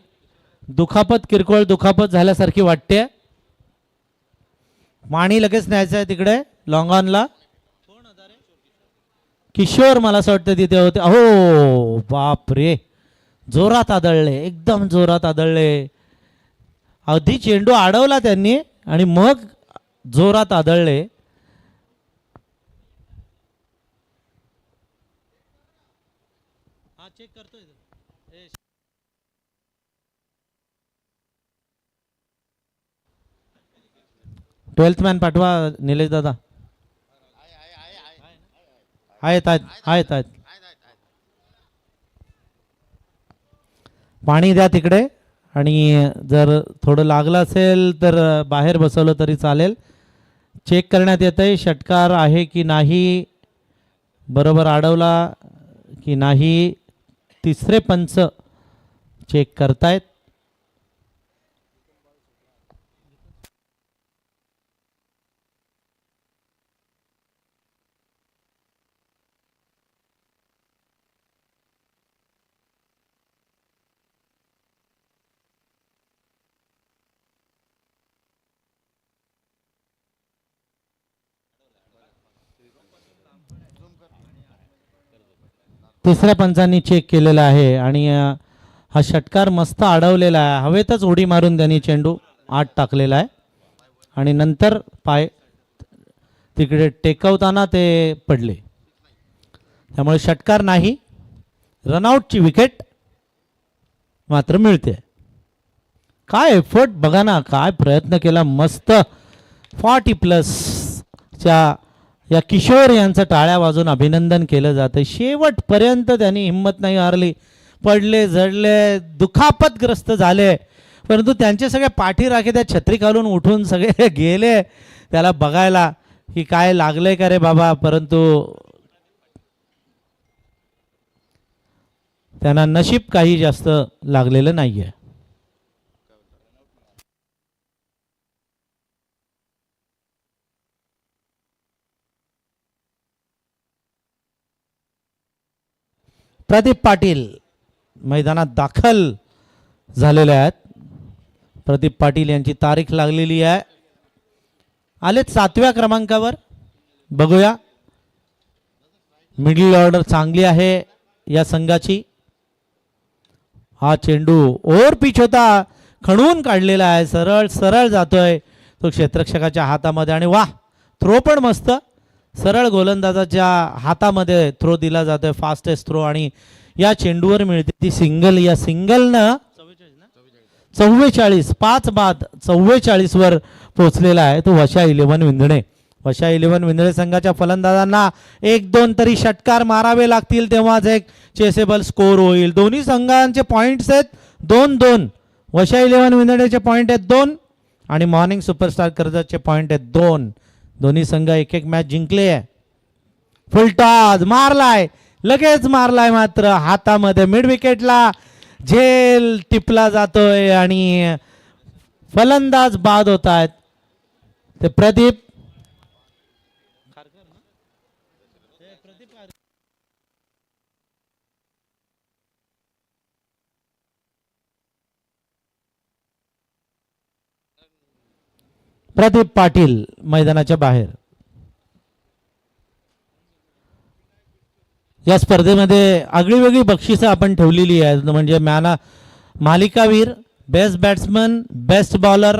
दुखापत, किरकोळ दुखापत झाल्यासारखी वाटते. पाणी लगेच न्यायचं आहे तिकडे लॉंग ऑनला. किशोर मला असं वाटतं तिथे होते. अहो बाप रे, जोरात आदळले, एकदम जोरात आदळले. आधी चेंडू अडवला त्यांनी आणि मग जोरात आदळले. ट्वेल्थ मॅन पाठवा निलेश दादा. आहेत आहेत आहेत आहेत. पाणी द्या तिकडे आणि जर थोडं लागलं असेल तर बाहेर बसवलं तरी चालेल. चेक करण्यात येतंय षटकार आहे की नाही, बरोबर अडवला की नाही. तिसरे पंच चेक करतायत. तिसऱ्या पंचांनी चेक केलेला आहे आणि हा षटकार मस्त अडवलेला आहे. हवेतच उडी मारून त्यांनी चेंडू आत टाकलेला आहे आणि नंतर पाय तिकडे टेकवताना ते पडले, त्यामुळे षटकार नाही. रनआउटची विकेट मात्र मिळते. काय एफर्ट बघा ना, काय प्रयत्न केला. मस्त 40+ या किशोर यांचं टाळ्या वाजून अभिनंदन केलं जातं. शेवटपर्यंत त्यांनी हिंमत नाही हारली. पडले झडले दुखापतग्रस्त झाले, परंतु त्यांचे सगळे पाठीराखे त्या छत्री घालून उठून सगळे गेले त्याला बघायला की काय लागले का रे बाबा, परंतु त्यांना नशीब काही जास्त लागलेलं नाहीये. प्रदीप पाटील मैदानात दाखल झालेले आहेत. प्रदीप पाटील यांची तारीख लागलेली आहे. आलेत 7व्या क्रमांकावर. बघूया, मिडल ऑर्डर चांगली आहे या संघाची. हा चेंडू ओव्हर पिच होता, खणून काढलेला आहे. सरळ सरळ जातोय तो क्षेत्ररक्षकाच्या हातामध्ये आणि वाह, थ्रो पण मस्त. सरळ गोलंदाजाच्या हातामध्ये थ्रो दिला जातोय, फास्टेस्ट थ्रो, आणि या चेंडूवर मिळते ती सिंगल. या सिंगलनं 44 5 बाद 44 वर पोहोचलेला आहे तो वशा 11 विंधणे. वशा 11 विंधणे संघाच्या फलंदाजांना 1-2 तरी षटकार मारावे लागतील, तेव्हाच एक चेसेबल स्कोर होईल. दोन्ही संघांचे पॉइंट्स आहेत 2-2. वशा 11 विंधणेचे पॉइंट आहेत 2 आणि मॉर्निंग सुपरस्टार कर्जतचे पॉइंट आहेत 2. दोन्ही संघ एक एक मॅच जिंकले आहे. फुलटॉस मारलाय, लगेच मारलाय, मात्र हातामध्ये मिड विकेटला झेल टिपला जातोय आणि फलंदाज बाद होत आहेत. ते प्रदीप प्रदीप पाटील मैदानाच्या बाहेर. या स्पर्धेमध्ये आगळी वेगळी बक्षिसं आपण ठेवलेली आहेत, म्हणजे मालिकावीर, बेस्ट बॅट्समन, बेस्ट बॉलर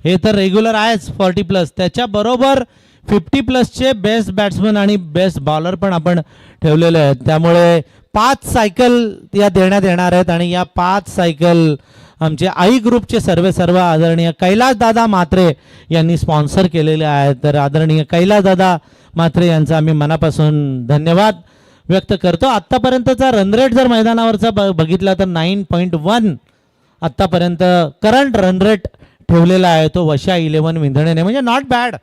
हे तर रेग्युलर आहेच 40+. त्याच्याबरोबर 50+चे बेस्ट बॅट्समन आणि बेस्ट बॉलर पण आपण ठेवलेले आहेत. त्यामुळे 5 सायकल या देण्यात येणार आहेत आणि या 5 सायकल आमचे आई ग्रुपचे सर्व आदरणीय कैलासदादा म्हात्रे यांनी स्पॉन्सर केलेले आहेत. तर आदरणीय कैलासदादा म्हात्रे यांचा आम्ही मनापासून धन्यवाद व्यक्त करतो. आत्तापर्यंतचा रन रेट जर मैदानावरचा बघितला तर 9.1 आत्तापर्यंत करंट रन रेट ठेवलेला आहे तो वशा 11 विंधणेने, म्हणजे नॉट बॅड.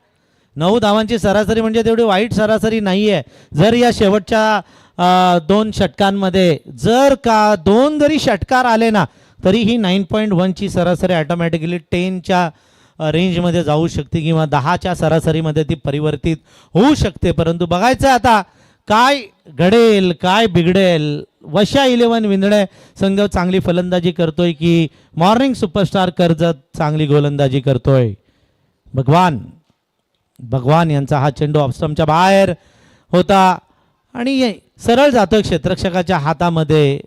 9 धावांची सरासरी म्हणजे तेवढी वाईट सरासरी नाही आहे. जर या शेवटच्या 2 षटकांमध्ये जर का 2 जरी षटकार आले ना, तरी ही 9.1ची सरासरी ऑटोमॅटिकली 10च्या रेंजमध्ये जाऊ शकते किंवा 10च्या सरासरीमध्ये ती परिवर्तित होऊ शकते. परंतु बघायचं आता काय घडेल, काय बिघडेल. वशा 11 विंधणे संघ चांगली फलंदाजी करतोय की मॉर्निंग सुपरस्टार कर्जत चांगली गोलंदाजी करतोय. भगवान यांचा हा चेंडू ऑफस्टंपच्या बाहेर होता आणि सरळ जातोय क्षेत्ररक्षकाच्या हातामध्ये.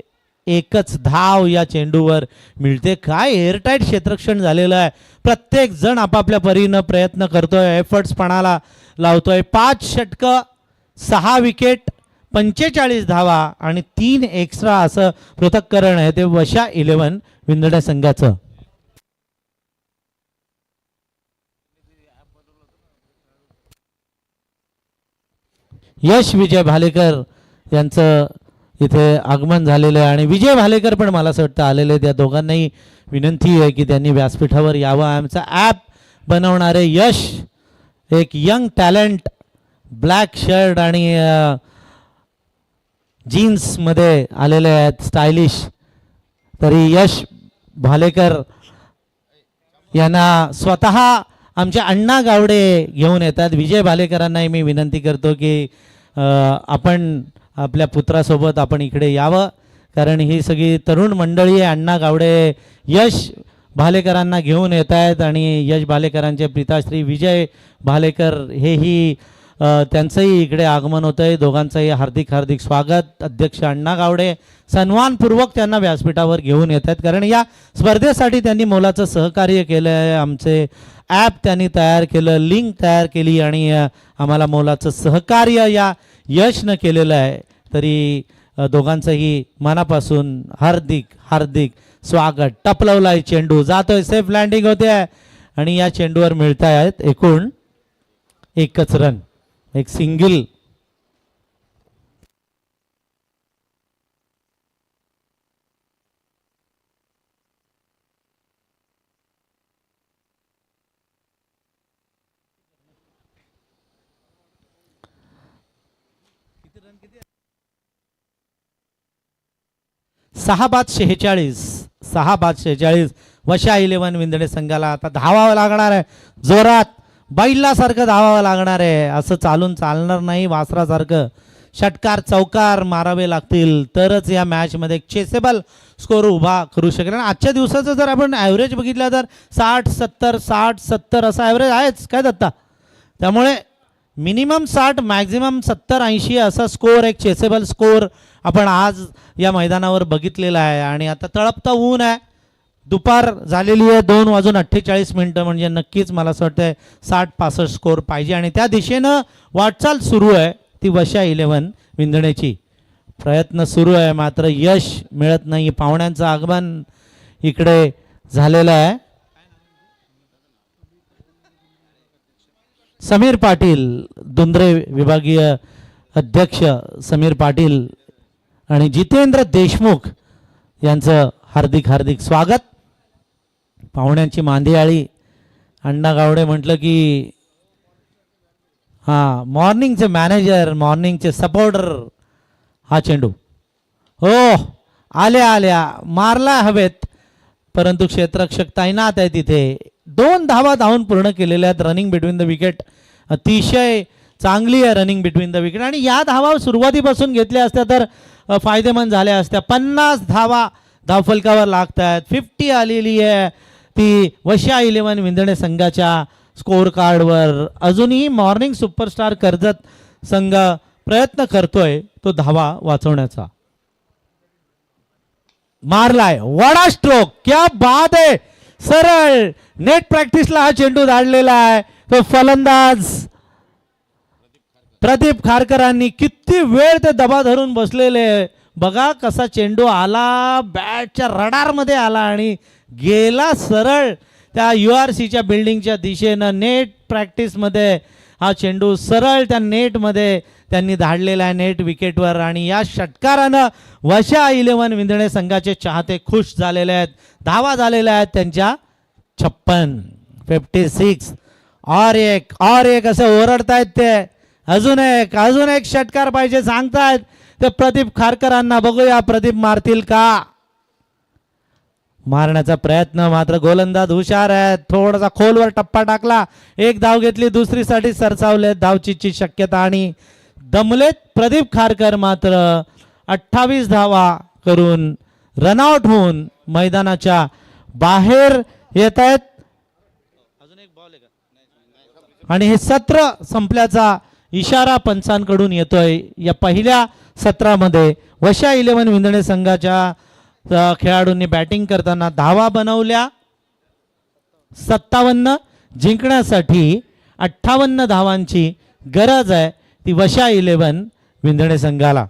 एकच धाव या चेंडूवर मिळते. काय एअरटाईट क्षेत्ररक्षण झालेलं आहे. प्रत्येक जण आपापल्या परीनं प्रयत्न करतोय, एफर्ट्स पणाला लावतोय. 5 षटकं 6 विकेट 45 धावा आणि 3 एक्स्ट्रा असं पृथक्करण आहे ते वशा 11 विंदडे संघाचं. यश विजय भालेकर यांचं इथे आगमन झालेलं आहे आणि विजय भालेकर पण मला असं वाटतं आलेले आहेत. या दोघांनाही विनंती आहे की त्यांनी व्यासपीठावर यावं. आमचा ॲप बनवणारे यश एक यंग टॅलेंट ब्लॅक शर्ट आणि जीन्समध्ये आलेले आहेत स्टायलिश. तरी यश भालेकर यांना स्वतः आमचे अण्णा गावडे घेऊन येतात. विजय भालेकरांनाही मी विनंती करतो की आपण आपल्या पुत्रासोबत आपण इकडे यावं, कारण ही सगळी तरुण मंडळी आहे. अण्णा गावडे यश भालेकरांना घेऊन येत आहेत आणि यश भालेकरांचे पिताश्री विजय भालेकर हेही त्यांचंही इकडे आगमन होतं आहे. दोघांचंही हार्दिक हार्दिक स्वागत. अध्यक्ष अण्णा गावडे सन्मानपूर्वक त्यांना व्यासपीठावर घेऊन येत आहेत, कारण या स्पर्धेसाठी त्यांनी मोलाचं सहकार्य केलं आहे. आमचे ॲप त्यांनी तयार केलं, लिंक तयार केली आणि आम्हाला मोलाचं सहकार्य या यशनं केलेलं आहे. तरी दोघांचंही मनापासून हार्दिक हार्दिक स्वागत. टपलवलाय चेंडू, जातोय, सेफ लँडिंग होते आहे आणि या चेंडूवर मिळत आहेत एकूण एकच रन, एक सिंगल. सहा बाद 46 वशा 11 विंदडे संघाला आता धावावं लागणार आहे. जोरात बैलासारखं धावावं लागणार आहे. असं चालून चालणार नाही. वासरासारखं षटकार चौकार मारावे लागतील तरच या मॅचमध्ये एक चेसेबल स्कोर उभा करू शकेल. आजच्या दिवसाचं जर आपण ॲव्हरेज बघितलं तर 60-70 असा ॲव्हरेज आहेच काय दत्ता. त्यामुळे मिनिमम 60 मॅक्झिमम 70-80 असा स्कोर, एक चेसेबल स्कोर आपण आज या मैदानावर बघितलेला आहे. आणि आता तळपता ऊन आहे, दुपार झालेली आहे, 2:48 म्हणजे नक्कीच मला असं वाटतं 60-65 स्कोर पाहिजे आणि त्या दिशेनं वाटचाल सुरू आहे ती वशा 11 विंदण्याची. प्रयत्न सुरू आहे मात्र यश मिळत नाही. पाहुण्यांचं आगमन इकडे झालेलं आहे. समीर पाटील दुंद्रे विभागीय अध्यक्ष समीर पाटील आणि जितेंद्र देशमुख यांचं हार्दिक हार्दिक स्वागत. पाहुण्यांची मांदियाळी. अण्णा गावडे म्हटलं की हां मॉर्निंगचे मॅनेजर, मॉर्निंगचे सपोर्टर. हा चेंडू हो आल्या मारला हवेत, परंतु क्षेत्ररक्षक तैनात आहे तिथे. 2 धावा धावून पूर्ण केलेल्या आहेत. रनिंग बिटवीन द विकेट अतिशय चांगली आहे रनिंग बिटवीन द विकेट आणि या धावा सुरुवातीपासून घेतल्या असत्या तर फायदेमंद झाल्या असत्या. 50 धावा धावफलकावर लागत आहेत. 50 आलेली आहे ती वशा 11 विंदणे संघाच्या स्कोर कार्डवर. अजूनही मॉर्निंग सुपरस्टार कर्जत संघ प्रयत्न करतोय तो धावा वाचवण्याचा. मारलाय वडा स्ट्रोक, क्या बात आहे. सरळ नेट प्रॅक्टिसला हा चेंडू धाडलेला आहे. तो फलंदाज प्रदीप खारकरांनी किती वेळ ते दबा धरून बसलेले. बघा कसा चेंडू आला, बॅटच्या रडारमध्ये आला आणि गेला सरळ त्या URCच्या बिल्डिंगच्या दिशेनं. नेट प्रॅक्टिसमध्ये हा चेंडू सरळ त्या नेटमध्ये त्यांनी धाडलेला आहे, नेट विकेटवर. आणि या षटकारानं वशा 11 विंदणे संघाचे चाहते खुश झालेले आहेत. धावा झालेल्या आहेत त्यांच्या 56 और एक असं ओरडतायत ते. अजून एक षटकार पाहिजे सांगतायत ते प्रदीप खारकरांना. बघूया प्रदीप मारतील का. मारण्याचा प्रयत्न मात्र गोलंदाज हुशार आहे. थोडासा खोलवर टप्पा टाकला, एक धाव घेतली, दुसरीसाठी सरसावले. धावचीची शक्यता आणि दमलेत प्रदीप खारकर. मात्र 28 धावा करून रनआउट होऊन मैदानाच्या बाहेर येत आहेत. आणि हे सत्र संपल्याचा इशारा पंचांकडून येतोय. या पहिल्या सत्रामध्ये वशा 11 विंदणे संघाच्या खेळाडूंनी बॅटिंग करताना धावा बनवल्या 57. जिंकण्यासाठी 58 धावांची गरज आहे. ती वशा 11 विंधणे संघाला.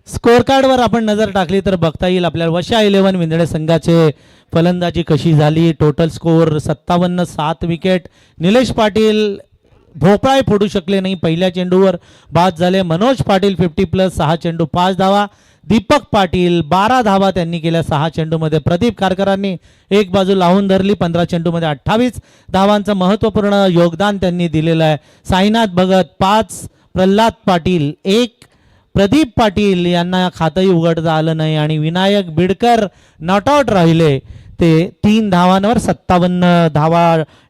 स्कोअर कार्डवर आपण नजर टाकली तर बघता येईल आपल्याला वशा 11 विंधणे संघाचे फलंदाजी कशी झाली. Total score 57, 7 wicket. Nilesh Patil भोपळाही फोडू शकले नाही, पहिल्या चेंडूवर बाद झाले. मनोज पाटील 50+, 6 चेंडू 5 धावा. दीपक पाटील 12 धावा त्यांनी केल्या 6 चेंडूमध्ये. प्रदीप कारकरांनी एक बाजू लावून धरली, 15 चेंडूमध्ये 28 धावांचं महत्त्वपूर्ण योगदान त्यांनी दिलेलं आहे. साईनाथ भगत 5, प्रल्हाद पाटील 1, प्रदीप पाटील यांना खातंही उघडता आलं नाही आणि विनायक बिडकर नॉट आउट राहिले. ते 3 धावांवर 57 धावा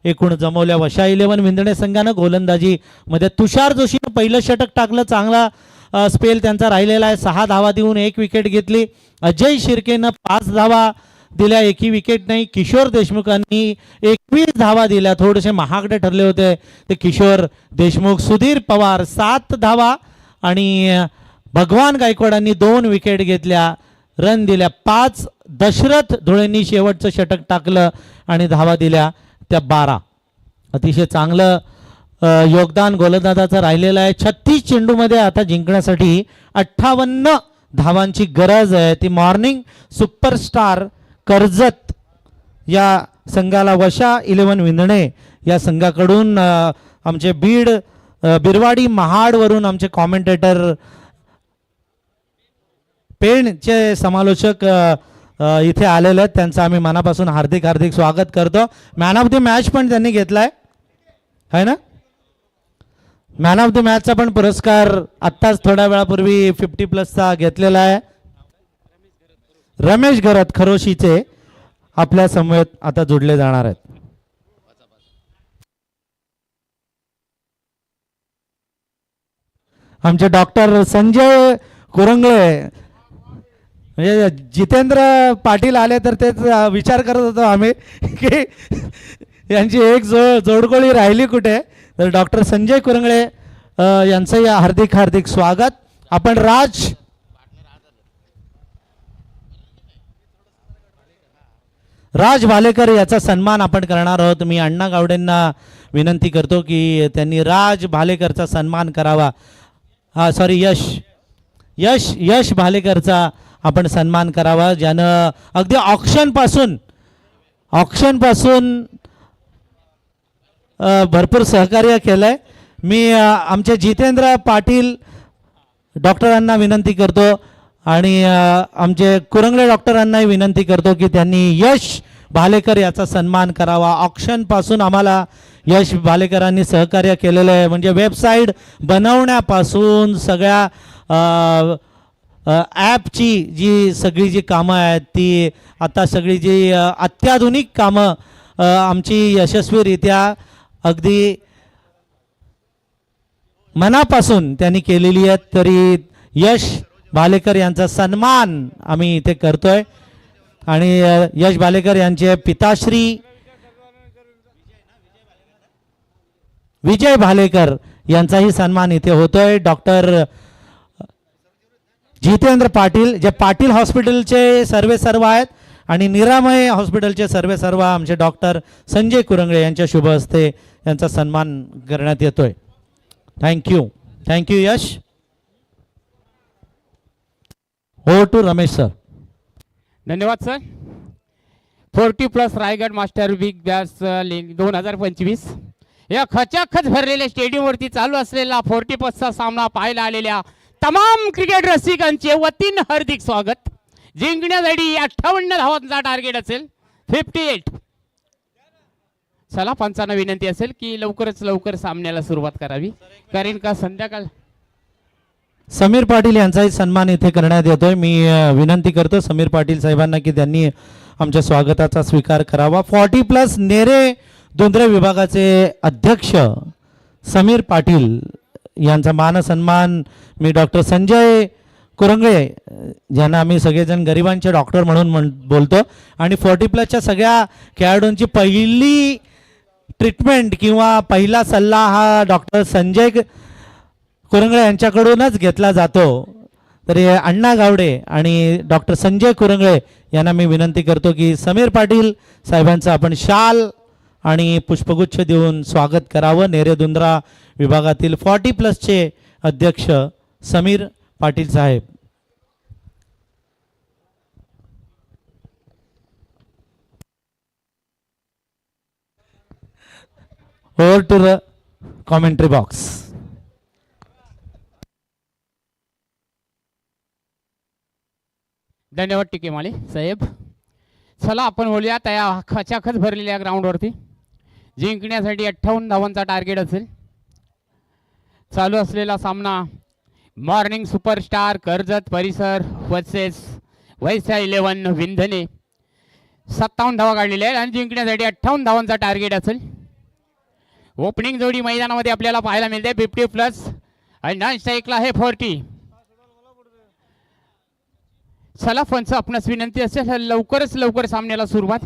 एकूण जमवल्या वशा 11 विंधणे संघानं. गोलंदाजी मध्ये तुषार जोशीनं पहिलं षटक टाकलं, चांगला स्पेल त्यांचा राहिलेला आहे. 6 धावा देऊन 1 विकेट घेतली. अजय शिर्केनं 5 धावा दिल्या, एकही विकेट नाही. किशोर देशमुखांनी 21 धावा दिल्या, थोडेसे महागडे ठरले होते ते किशोर देशमुख. सुधीर पवार 7 धावा आणि भगवान गायकवाडांनी 2 विकेट घेतल्या, रन दिल्या 5. दशरथ धुळेंनी शेवटचं षटक टाकलं आणि धावा दिल्या त्या 12. अतिशय चांगलं योगदान गोलंदाजाचं राहिलेलं आहे. 36 चेंडूमध्ये आता जिंकण्यासाठी 58 धावांची गरज आहे. ती मॉर्निंग सुपरस्टार कर्जत या संघाला वशा 11 विंधणे या संघाकडून आमचे बीड बिरवाडी महाडवरून आमचे कॉमेंटेटर पेणचे समालोचक इथे आलेले आहेत, त्यांचं आम्ही मनापासून हार्दिक हार्दिक स्वागत करतो. मॅन ऑफ द मॅच पण त्यांनी घेतलाय है ना. मॅन ऑफ द मॅचचा पण पुरस्कार आत्ताच थोड्या वेळापूर्वी 50+चा घेतलेला आहे. रमेश घरत खरोशीचे आपल्या समवेत आता जोडले जाणार आहेत. आमचे डॉक्टर संजय कुरंगळे, म्हणजे जितेंद्र पाटील आले तर तेच विचार करत होतो आम्ही की यांची एक जोडगोळी राहिली कुठे. तर डॉक्टर संजय कुरंगळे यांचंही हार्दिक हार्दिक स्वागत. आपण राज भालेकर याचा सन्मान आपण करणार आहोत. मी अण्णा गावडेंना विनंती करतो की त्यांनी राज भालेकरचा सन्मान करावा. सॉरी यश भालेकरचा आपण सन्मान करावा, ज्यानं अगदी ऑक्शन पासून भरपूर सहकार्य केलंय. मी आमचे जितेंद्र पाटील डॉक्टरांना विनंती करतो आणि आमचे कुरंगळे डॉक्टरांनाही विनंती करतो की त्यांनी यश भालेकर याचा सन्मान करावा. ऑक्शन पासून आम्हाला यश भालेकरांनी सहकार्य केलेलं आहे, म्हणजे वेबसाईट बनवण्यापासून सगळ्या ॲपची जी सगळी जी कामं आहेत ती आता सगळी जी अत्याधुनिक कामं आमची यशस्वीरित्या अगदी मनापासून त्यांनी केलेली आहेत. तरी यश भालेकर यांचा सन्मान आम्ही इथे करतोय आणि यश भालेकर यांचे पिताश्री विजय भालेकर यांचाही सन्मान इथे होतोय. डॉक्टर जितेंद्र पाटील जे पाटील हॉस्पिटलचे सर्व आहेत आणि निरामय हॉस्पिटलचे सर्व आमचे डॉक्टर संजय कुरंगळे यांच्या शुभ हस्ते यांचा सन्मान करण्यात येतोय. थँक्यू यश. हो टू रमेश सर. धन्यवाद sir. 40+ Raigad master big Bash 2025 या खचाखच भरलेल्या स्टेडियमवरती चालू असलेला 40+चा सामना पाहायला आलेल्या तमाम क्रिकेट रसिकांचे वतीनं हार्दिक स्वागत. जिंकण्यासाठी 58 धावांचा टार्गेट असेल 58. चला पंचांना विनंती असेल की लवकर सामन्याला सुरुवात करावी, कारण का संध्याकाळ. समीर पाटील यांचाही सन्मान इथे करण्यात येतोय. मी विनंती करतो समीर पाटील साहेबांना की त्यांनी आमच्या स्वागताचा स्वीकार करावा. 40+ नेरे दोंदरे विभागाचे अध्यक्ष समीर पाटील यांचा मान सन्मान मी डॉक्टर संजय कुरंगळे ज्यांना आम्ही सगळेजण गरिबांचे डॉक्टर म्हणून बोलतो आणि 40+ सगळ्या खेळाडूंची पहिली ट्रीटमेंट किंवा पहिला सल्ला हा डॉक्टर संजय कुरंगळे यांच्याकडूनच घेतला जातो. तर हे अण्णा गावडे आणि डॉक्टर संजय कुरंगळे यांना मी विनंती करतो की समीर पाटील साहेबांचं आपण शाल आणि पुष्पगुच्छ देऊन स्वागत करावं. नेरेदुंद्रा विभागातील 40+ अध्यक्ष समीर पाटील साहेब. Over to the commentary box. धन्यवाद टिकेमाळे साहेब. चला आपण बोलूया त्या खचाखच भरलेल्या ग्राउंडवरती जिंकण्यासाठी 58 धावांचा टार्गेट असेल. चालू असलेला सामना मॉर्निंग सुपरस्टार कर्जत परिसर वर्सेस वैश्या 11 विंधने. 57 धावा काढलेल्या आहेत आणि जिंकण्यासाठी 58 धावांचा टार्गेट असेल. ओपनिंग जोडी मैदानामध्ये आपल्याला पाहायला मिळते 50+ आणि नॉन स्ट्राईकला आहे 40. चला फंच आपणास विनंती असेल लवकरच लवकर सामन्याला सुरुवात.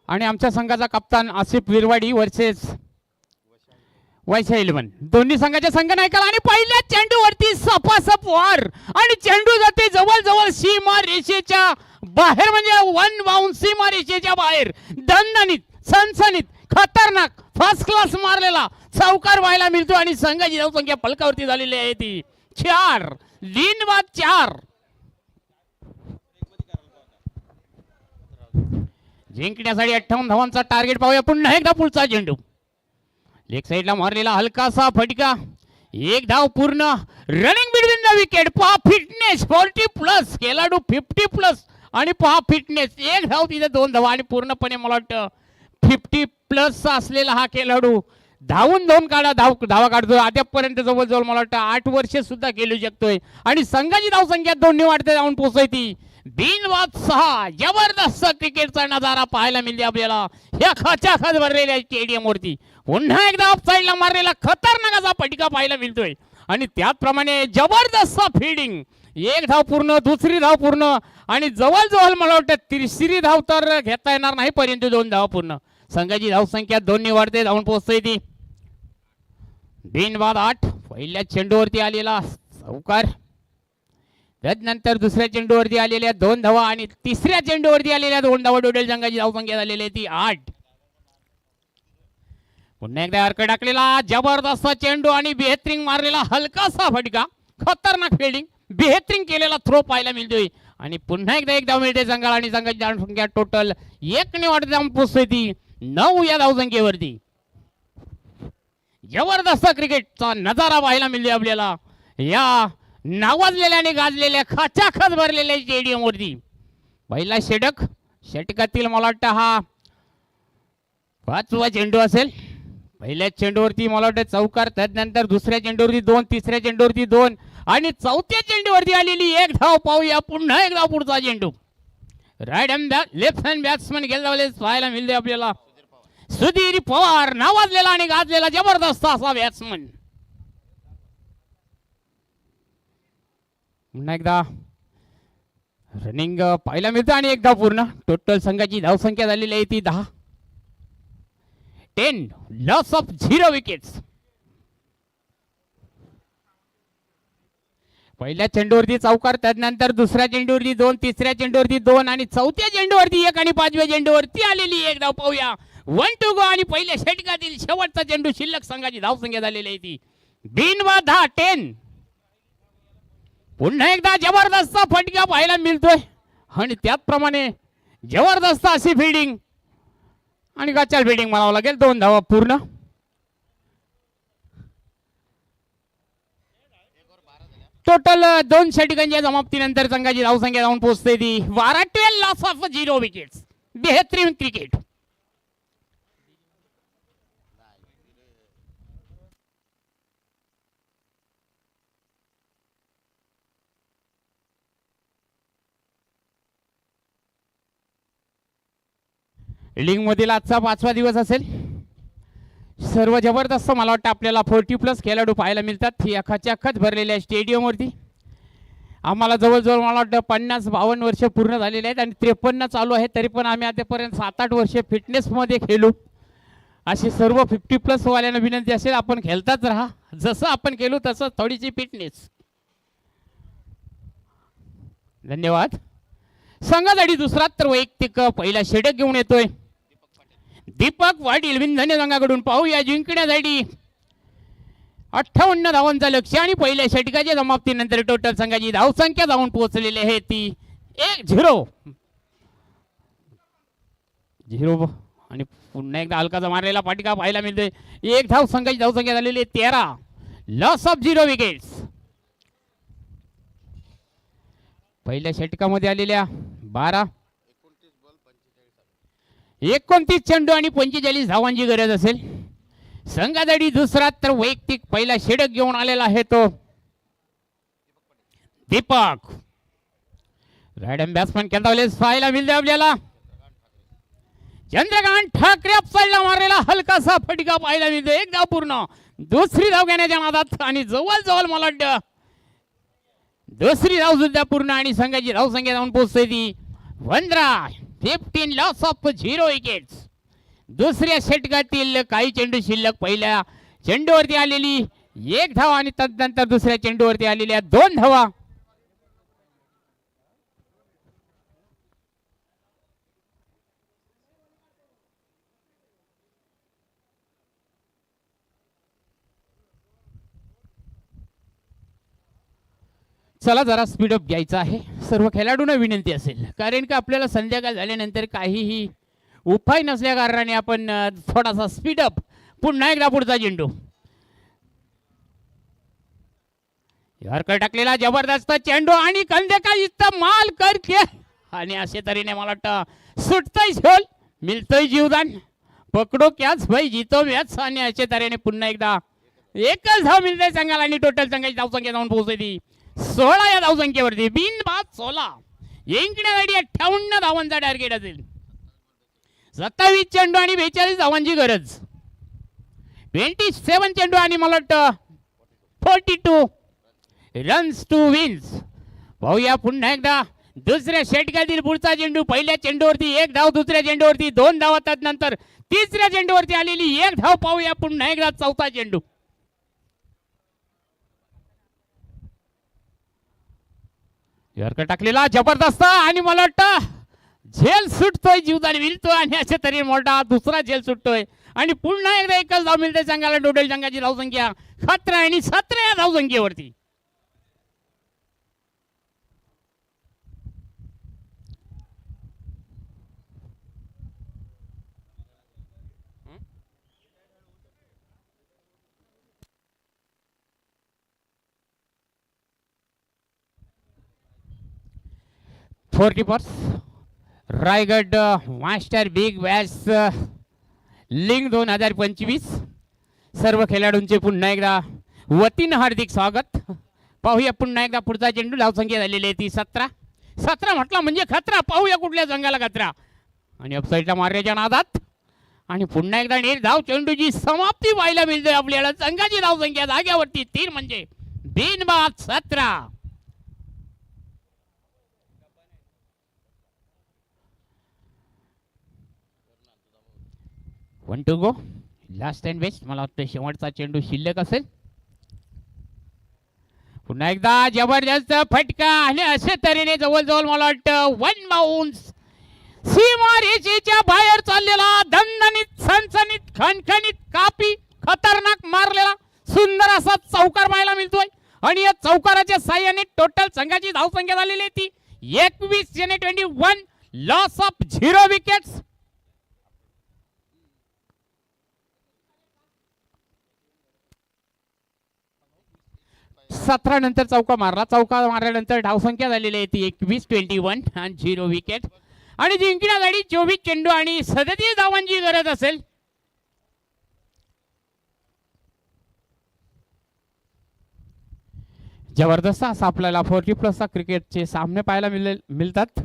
आणि आमच्या संघाचा कप्तान आसिफ विरवाडी वर्सेस वैश्या 11 दोन्ही संघाच्या संघनायकाला आणि पहिल्या चेंडूवरती सपासप वार आणि चेंडू जाते जवळ जवळ सीमा रेषेच्या बाहेर म्हणजे 1 बाउंस सीमा रेषेच्या बाहेर. दणदणीत सनसनीत खतरनाक फर्स्ट क्लास मारलेला चौकार व्हायला मिळतो आणि संघाची धावसंख्या पलकावरती झालेली आहे ती 4. 4 जिंकण्यासाठी 58 धावांचा टार्गेट पाहूया. पुन्हा एकदा पुढचा चेंडू लेग साईडला मारलेला हलकासा फटका. एक धाव पूर्ण. Running between the wicket. पहा फिटनेस 40+ खेळाडू 50+ आणि पहा फिटनेस. एक धाव तिथे 2 धावा आणि पूर्णपणे मला वाटतं 50+ असलेला हा खेळाडू धावून 2 धावा काढतोय. अद्यापपर्यंत जवळजवळ मला वाटतं 8 वर्षे सुद्धा खेळू शकतोय आणि संघाची धावसंख्या 2 वाढते जाऊन पोहोचती. बिनवाद 6. जबरदस्त क्रिकेटचा नजारा पाहायला मिळते आपल्याला या खचाखच भरलेल्या स्टेडियम वरती. पुन्हा एकदा ऑफ साईडला मारलेला खतरनाक असा फटका पाहायला मिळतोय आणि त्याचप्रमाणे जबरदस्त फिल्डिंग. एक धाव पूर्ण. दुसरी धाव पूर्ण आणि जवळजवळ मला वाटतं तिसरी धाव तर घेता येणार नाही परंतु 2 धावा पूर्ण. संघाची धावसंख्या 2 वाढते जाऊन पोहोचते ती. बिनवाद 8. पहिल्या चेंडूवरती आलेला चौकार. त्यानंतर दुसऱ्या चेंडूवरती आलेल्या 2 धावा आणि तिसऱ्या चेंडूवरती आलेल्या 2 धावा. टोटल संघाची धावसंख्या झालेली आहे ती 8. पुन्हा एकदा अर्क टाकलेला जबरदस्त चेंडू आणि बेहतरीन मारलेला हलकासा फटका. खतरनाक फिल्डिंग बेहतरीन केलेला थ्रो पाहायला मिळतोय आणि पुन्हा एकदा 1 धाव मिळते संघाला आणि संघाची धावसंख्या टोटल 1 ने वाढत जाऊन पोहोचते ती 9 या धावसंख्येवरती. जबरदस्त क्रिकेटचा नजारा पाहायला मिळतोय आपल्याला या नावाजलेल्या आणि गाजलेल्या खचाखच भरलेल्या स्टेडियम वरती. पहिला षटकातील मला वाटतं हा 5वा चेंडू असेल. पहिल्या चेंडूवरती मला वाटतं चौकार. त्यानंतर दुसऱ्या चेंडूवरती 2. तिसऱ्या चेंडूवरती 2 आणि चौथ्या चेंडूवरती आलेली 1 धाव पाहूया. पुन्हा एकदा पुढचा चेंडू. Right hand left hand batsman गेले पाहायला मिळते आपल्याला सुधीर पवार नावाजलेला आणि गाजलेला जबरदस्त असा बॅट्समन. पुन्हा एकदा रनिंग पाहायला मिळतं आणि 1 धाव पूर्ण. टोटल संघाची धावसंख्या झालेली आहे ती 10. 10 लॉस ऑफ 0 विकेट्स. पहिल्या चेंडूवरती चौकार. त्यानंतर दुसऱ्या चेंडूवरती 2. तिसऱ्या चेंडूवरती 2 आणि चौथ्या चेंडूवरती 1 आणि 5व्या चेंडूवरती आलेली 1 धाव पाहूया. 1 टू गो आणि पहिल्या षटकातील शेवटचा चेंडू. शिल्लक संघाची धावसंख्या झालेली आहे ती बिनवाद 10. पुन्हा एकदा जबरदस्त फटका पाहायला मिळतोय आणि त्याचप्रमाणे जबरदस्त अशी फिल्डिंग आणि गचाल फिल्डिंग म्हणावं लागेल. 2 धावा पूर्ण. टोटल 2 षटकांच्या समाप्तीनंतर संघाची धावसंख्या जाऊन पोहोचते ती 12 लॉस ऑफ 0 विकेट्स. बेहतरीन क्रिकेट. लीग मधील आजचा 5वा दिवस असेल. सर्व जबरदस्त मला वाटतं आपल्याला 40+ खेळाडू पाहायला मिळतात ही खचाखच भरलेल्या स्टेडियमवरती. आम्हाला जवळजवळ मला वाटतं 50-52 वर्ष पूर्ण झालेले आहेत आणि 53 चालू आहे, तरी पण आम्ही आतापर्यंत 7-8 वर्षे फिटनेसमध्ये खेळू. अशी सर्व 50+ वाल्यांना विनंती असेल आपण खेळताच राहा, जसं आपण केलो तसं थोडीशी फिटनेस. धन्यवाद. संघासाठी दुसरा तर वैयक्तिक पहिला षटक घेऊन येतोय दीपक पाटील विंधने संघाकडून. पाहूया जिंकण्यासाठी 58 धावांचा लक्ष्य आणि पहिल्या षटकाच्या समाप्तीनंतर टोटल संघाची धावसंख्या जाऊन पोहोचलेली आहे ती 1-0 आणि पुन्हा एकदा हलकाचा मारलेला पाटिका पाहायला मिळतोय. एक धाव संघाची धावसंख्या झालेली आहे 13. Loss of 0 wickets. पहिल्या षटकामध्ये आलेल्या 12 29 चेंडू आणि 45 धावांची गरज असेल. संघासाठी दुसरा तर वैयक्तिक पहिला षटक घेऊन आलेला आहे तो दीपक. रायडन बॅट्समन केंद्रावले पाहायला मिळते आपल्याला. चंद्रकांत ठाकरे अपसाईडला मारलेला हलकासा फटका पाहायला मिळतो. एक धाव पूर्ण. दुसरी धाव घेण्याच्या नादात आणि जवळ मला वाटतं दुसरी धाव सुद्धा पूर्ण आणि संघाची धावसंख्या जाऊन पोहोचते ती 15 लॉस ऑफ 0 विकेट्स. दुसऱ्या षटकातील काही चेंडू शिल्लक. पहिल्या चेंडूवरती आलेली 1 धाव आणि तदनंतर दुसऱ्या चेंडूवरती आलेल्या 2 धावा. चला जरा स्पीडअप घ्यायचा आहे. सर्व खेळाडूंना विनंती असेल, कारण की आपल्याला संध्याकाळ झाल्यानंतर काहीही उपाय नसल्या कारणाने आपण थोडासा स्पीडअप. पुन्हा एकदा पुढचा चेंडू यारकर टाकलेला जबरदस्त चेंडू आणि कंदेका इथं माल करते आणि अशा तऱ्हेने मला वाटतं सुटतंय झोल मिळतंय जीवदान. पकडो क्याच भाई जितो मॅच आणि अशा तऱ्हेने पुन्हा एकदा एकच धाव मिळते संघाला आणि टोटल संघाची धावसंख्या जाऊन पोहोचली 16 या धावसंख्येवरती. बिनबाद 16 जिंकण्यासाठी 58 धावांचा टार्गेट असेल. 27 चेंडू आणि 42 धावांची गरज. 27 चेंडू आणि मला वाटतं 42 रन्स टू विन्स. पाहूया पुन्हा एकदा दुसऱ्या षटकातील पुढचा चेंडू. पहिल्या चेंडूवरती 1 धाव, दुसऱ्या चेंडूवरती 2 धावा, त्यानंतर तिसऱ्या चेंडूवरती आलेली 1 धाव. पाहूया पुन्हा एकदा चौथा चेंडू. यारकर टाकलेला जबरदस्त आणि मला वाटतं झेल सुटतोय जीवदान मिळतोय आणि अशा तरी मोठा दुसरा झेल सुटतोय आणि पुन्हा एकदा एकच धाव मिळते संघाला. टोटल संघाची धावसंख्या 17 आणि 17 या धावसंख्येवरती. रायगड मास्टर बिग बॅश लिंग 2025 सर्व खेळाडूंचे पुन्हा एकदा वतीनं हार्दिक स्वागत. पाहूया पुन्हा एकदा पुढचा चेंडू. धावसंख्या झालेली आहे ती 17 म्हटला म्हणजे खतरा. पाहूया कुठल्या संघाला खतरा आणि अपसाईडला मारण्याच्या नादात आणि पुन्हा एकदा नेट धाव चेंडूची समाप्ती पाहायला मिळते आपल्याला. संघाची धावसंख्या जाग्यावरती 3 म्हणजे बिनबाद 17. 1 to go. Last and best. मला वाटतं शेवटचा चेंडू शिल्लक असेल. पुन्हा एकदा जबरदस्त फटका आणि अशा तऱ्हेने जवळजवळ मला वाटतं 1 बाउन्स. सीमारेषेच्या बाहेर चाललेला दणदणीत सनसनीत खणखणीत कापी खतरनाक मारलेला सुंदर असा चौकार पाहायला मिळतोय आणि या चौकाराच्या साह्याने टोटल संघाची धावसंख्या झालेली आहे ती 21 लॉस ऑफ 0 विकेट्स. सतरा नंतर चौका मारल्यानंतर धावसंख्या झालेली आहे ती 21 आणि 0 विकेट आणि जिंकण्यासाठी 24 चेंडू आणि 37 धावांची गरज असेल. जबरदस्त असा आपल्याला 40+ क्रिकेटचे सामने पाहायला मिळतात.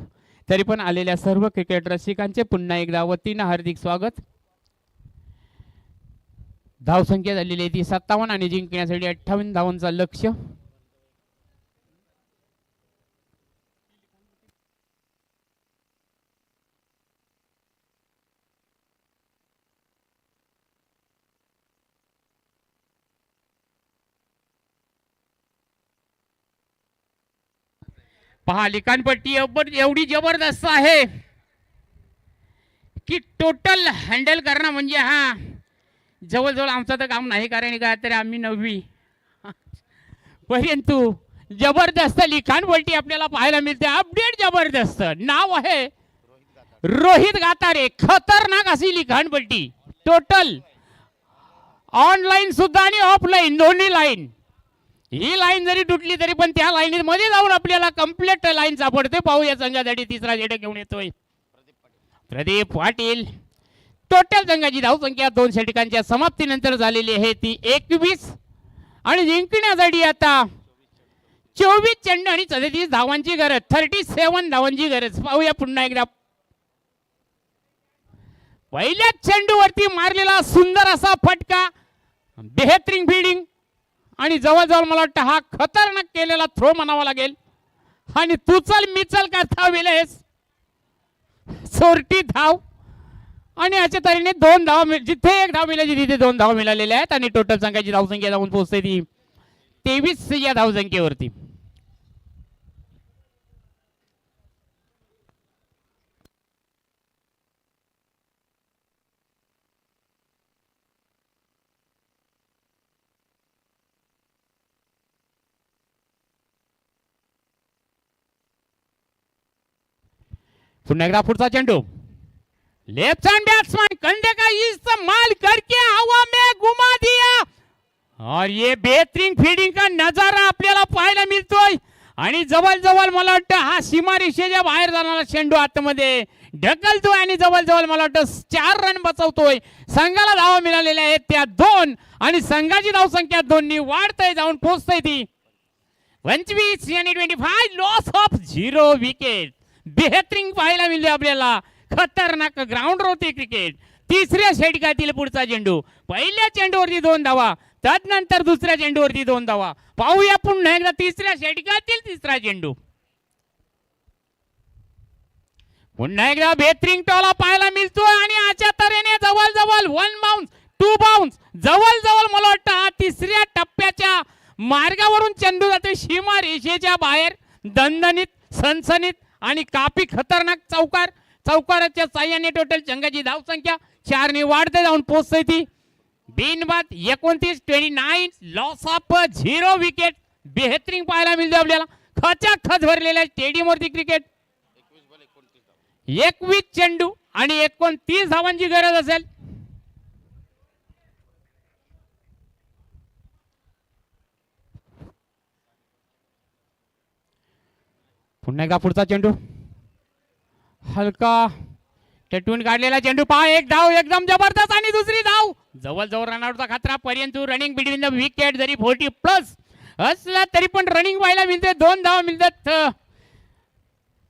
तरी पण आलेल्या सर्व क्रिकेट रसिकांचे पुन्हा एकदा वतीनं हार्दिक स्वागत. धावसंख्या झालेली आहे ती 57 आणि जिंकण्यासाठी 58 धावांचा लक्ष्य. पहा लिखाणपट्टी एवढी जबरदस्त आहे की टोटल हँडल करणं म्हणजे हा जवळजवळ आमचं तर काम नाही, कारण काय तरी आम्ही 9वी परंतु जबरदस्त लिखाणपट्टी आपल्याला पाहायला मिळते. अपडेट जबरदस्त. नाव आहे रोहित गातारे. खतरनाक अशी लिखाणपट्टी. टोटल ऑनलाईन सुद्धा आणि ऑफलाईन दोन्ही लाईन. ही लाईन जरी तुटली तरी पण त्या लाईन मध्ये जाऊन आपल्याला कंप्लीट लाईन सापडते. पाहूया संघासाठी तिसरा झेंडा घेऊन येतोय प्रदीप पाटील. टोटल संघाची धावसंख्या 2 षटकांच्या समाप्तीनंतर झालेली आहे ती 21 आणि जिंकण्यासाठी आता 24 चेंडू आणि 37 धावांची गरज. 37 धावांची गरज. पाहूया पुन्हा एकदा. पहिल्याच चेंडूवरती मारलेला सुंदर असा फटका. बेहतरीन फिल्डिंग आणि जवळजवळ मला वाटतं हा खतरनाक केलेला थ्रो म्हणावा लागेल. आणि तुचल मिचल करता वेळेस चोरटी धाव आणि अशा तऱ्हेने 2 धावा. जिथे 1 धाव मिळाली तिथे 2 धावा मिळालेल्या आहेत आणि टोटल संघाची धावसंख्या जाऊन पोहोचते ती 23 या धावसंख्येवरती. पुन्हा एकदा पुढचा चेंडू. लेफ्ट हँड बैट्समैन कंधे का इस्तेमाल करके हवा में घुमा दिया और ये बेहतरीन फील्डिंग का नजारा आपल्याला पाहायला मिळतोय. आणि जवळजवळ मला वाटतं हा सीमा रेषेच्या बाहेर जाणारा चेंडू आतमध्ये ढकलतोय आणि जवळजवळ मला वाटतं 4 रन बचवतोय. संघाला धावा मिळालेल्या आहेत त्या 2 आणि संघाची धावसंख्या 2 वाढतय जाऊन पोहोचतय ती 25 आणि 25. Loss of 0 wicket. बेहतरीन पाहायला मिळते आपल्याला. खतरनाक ग्राउंड होते क्रिकेट. तिसऱ्या षटकातील पुढचा चेंडू. पहिल्या चेंडूवरती 2 धावा, त्यानंतर दुसऱ्या चेंडूवरती 2 धावा. पाहूया पुन्हा एकदा तिसऱ्या षटकातील तिसरा चेंडू. पुन्हा एकदा बेहतरीन टॉला पाहायला मिळतोय आणि अशा तऱ्हेने जवळजवळ 1 बाउन्स 2 बाउन्स जवळजवळ मला वाटतं हा तिसऱ्या टप्प्याच्या मार्गावरून चेंडू जातो सीमा रेषेच्या बाहेर. दणदणीत सनसनीत आणि काफी खतरनाक चौकार. चौकाराच्या साह्याने टोटल संघाची धावसंख्या 4 ने वाढते जाऊन पोहोचते ती बिनबाद 29-29. Loss of 0 wicket. बेहतरीन पाहायला मिळते आपल्याला. खचाखच भरलेल्या स्टेडियम वरती क्रिकेट. 21 चेंडू आणि 29 धावांची गरज असेल. पुन्हा एकदा पुढचा चेंडू. हलका टटून काढलेला चेंडू. पहा 1 धाव एकदम जबरदस्त आणि दुसरी धाव. जवळजवळ रनआउटचा खतरा पर्यंत रनिंग बिटवीन द विकेट. जरी 40+ असला तरी पण रनिंग व्हायला मिळते. 2 धाव मिळतात